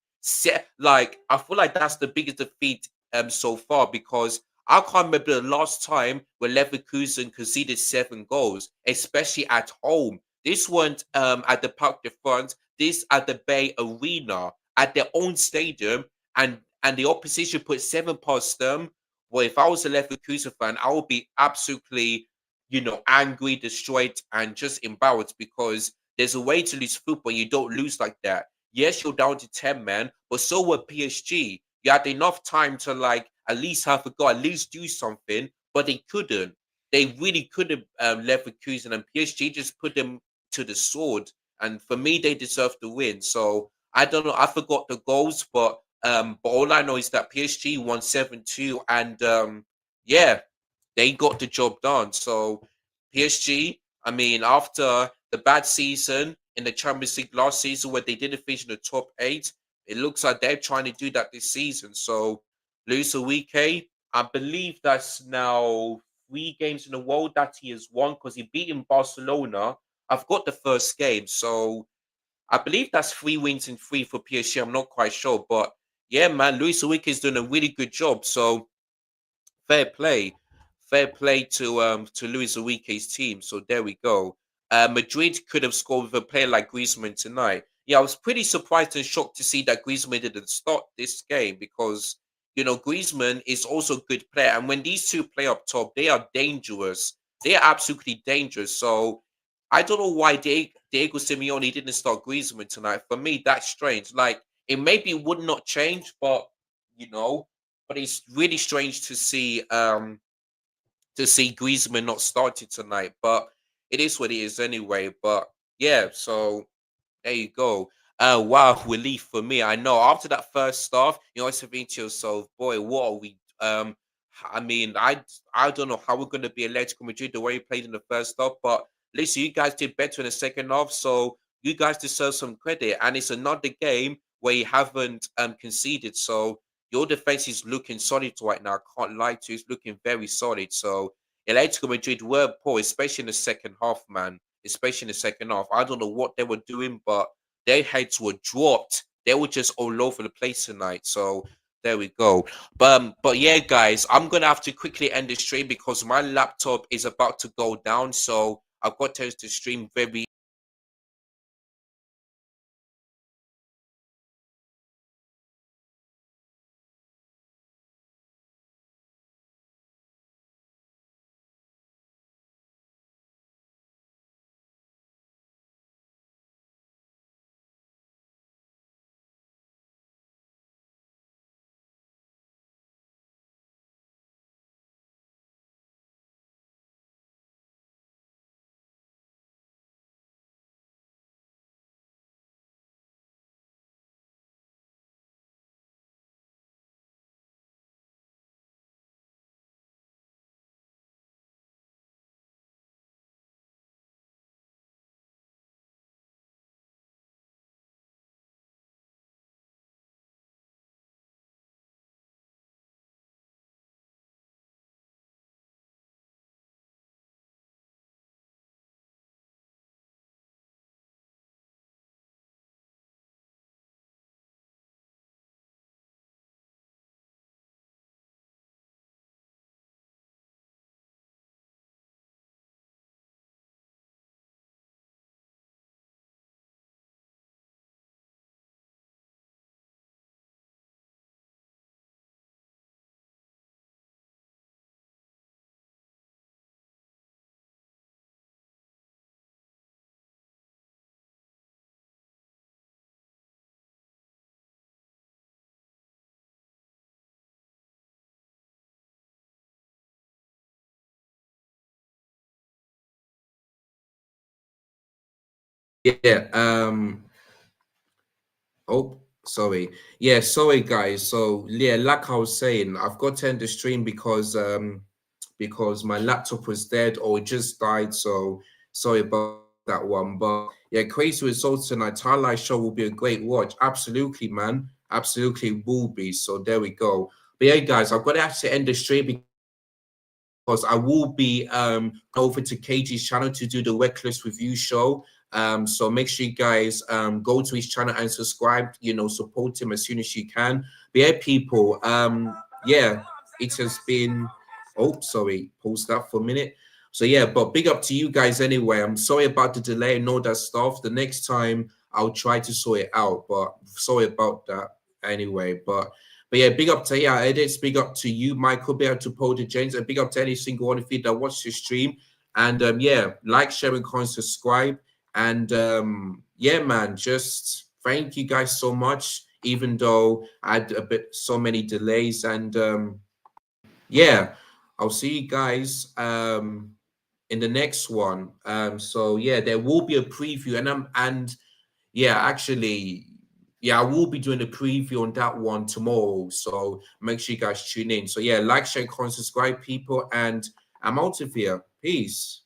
like I feel like that's the biggest defeat so far because I can't remember the last time where Leverkusen conceded 7 goals, especially at home. This weren't at the Parc de France. This at the Bay Arena at their own stadium, and the opposition put 7 past them. Well, if I was a Leverkusen fan, I would be absolutely, angry, destroyed, and just embarrassed because there's a way to lose football. You don't lose like that. Yes, you're down to 10 men, but so were PSG. You had enough time to like at least have a go, at least do something, but they couldn't. They really could have Leverkusen, and PSG just put them to the sword. And for me, they deserve to win. So I don't know. I forgot the goals, but all I know is that PSG won 7-2, and yeah, they got the job done. So PSG, I mean, after the bad season in the Champions League last season where they didn't finish in the top 8, it looks like they're trying to do that this season. So Luis Enrique, I believe that's now 3 games in a row that he has won because he beat in Barcelona. I've got the first game, so I believe that's 3 wins in 3 for PSG. I'm not quite sure, but yeah, man, Luis Enrique is doing a really good job. So fair play, fair play to Luis Enrique's team. So there we go. Madrid could have scored with a player like Griezmann tonight. Yeah, I was pretty surprised and shocked to see that Griezmann didn't start this game because Griezmann is also a good player, and when these two play up top, they are dangerous. They are absolutely dangerous. So I don't know why Diego Simeone didn't start Griezmann tonight. For me, that's strange. Like it maybe would not change, you know, but it's really strange to see Griezmann not started tonight. But it is what it is anyway. But yeah, so there you go. Wow, relief for me. I know after that first stuff, you're thinking to yourself, boy, what are we? I mean, I don't know how we're gonna be Atletico Madrid the way we played in the first half, but listen, you guys did better in the second half, so you guys deserve some credit. And it's another game where you haven't conceded, so your defense is looking solid right now. I can't lie to you, it's looking very solid. So Atletico Madrid were poor, especially in the second half, man, especially in the second half. I don't know what they were doing, but their heads were dropped. They were just all over the place tonight. So there we go. But yeah, guys, I'm gonna have to quickly end the stream because my laptop is about to go down. So I've got to end the stream very Yeah. Oh, sorry. Yeah, sorry guys. So yeah, like I was saying, I've got to end the stream because my laptop was dead or it just died. So sorry about that one. But yeah, crazy results tonight. Highlight show will be a great watch. Absolutely, man. Absolutely will be. So there we go. But yeah, guys, I've got to actually end the stream because I will be over to KG's channel to do the Reckless Review show. So make sure you guys go to his channel and subscribe, you know, support him as soon as you can. But yeah, people, yeah, it has been, oh, sorry, pause that for a minute. So yeah, but big up to you guys anyway. I'm sorry about the delay and all that stuff. The next time I'll try to sort it out, but sorry about that anyway. But yeah, big up to edits, big up to you, Michael, big up to Paul the James, and big up to any single one of you that watched the stream. And yeah, like, share, and comment, subscribe. And yeah, man, just thank you guys so much, even though I had so many delays. And yeah, I'll see you guys in the next one. So yeah, there will be a preview, and yeah, actually, yeah, I will be doing a preview on that one tomorrow. So make sure you guys tune in. So yeah, like, share, comment, subscribe, people, and I'm out of here. Peace.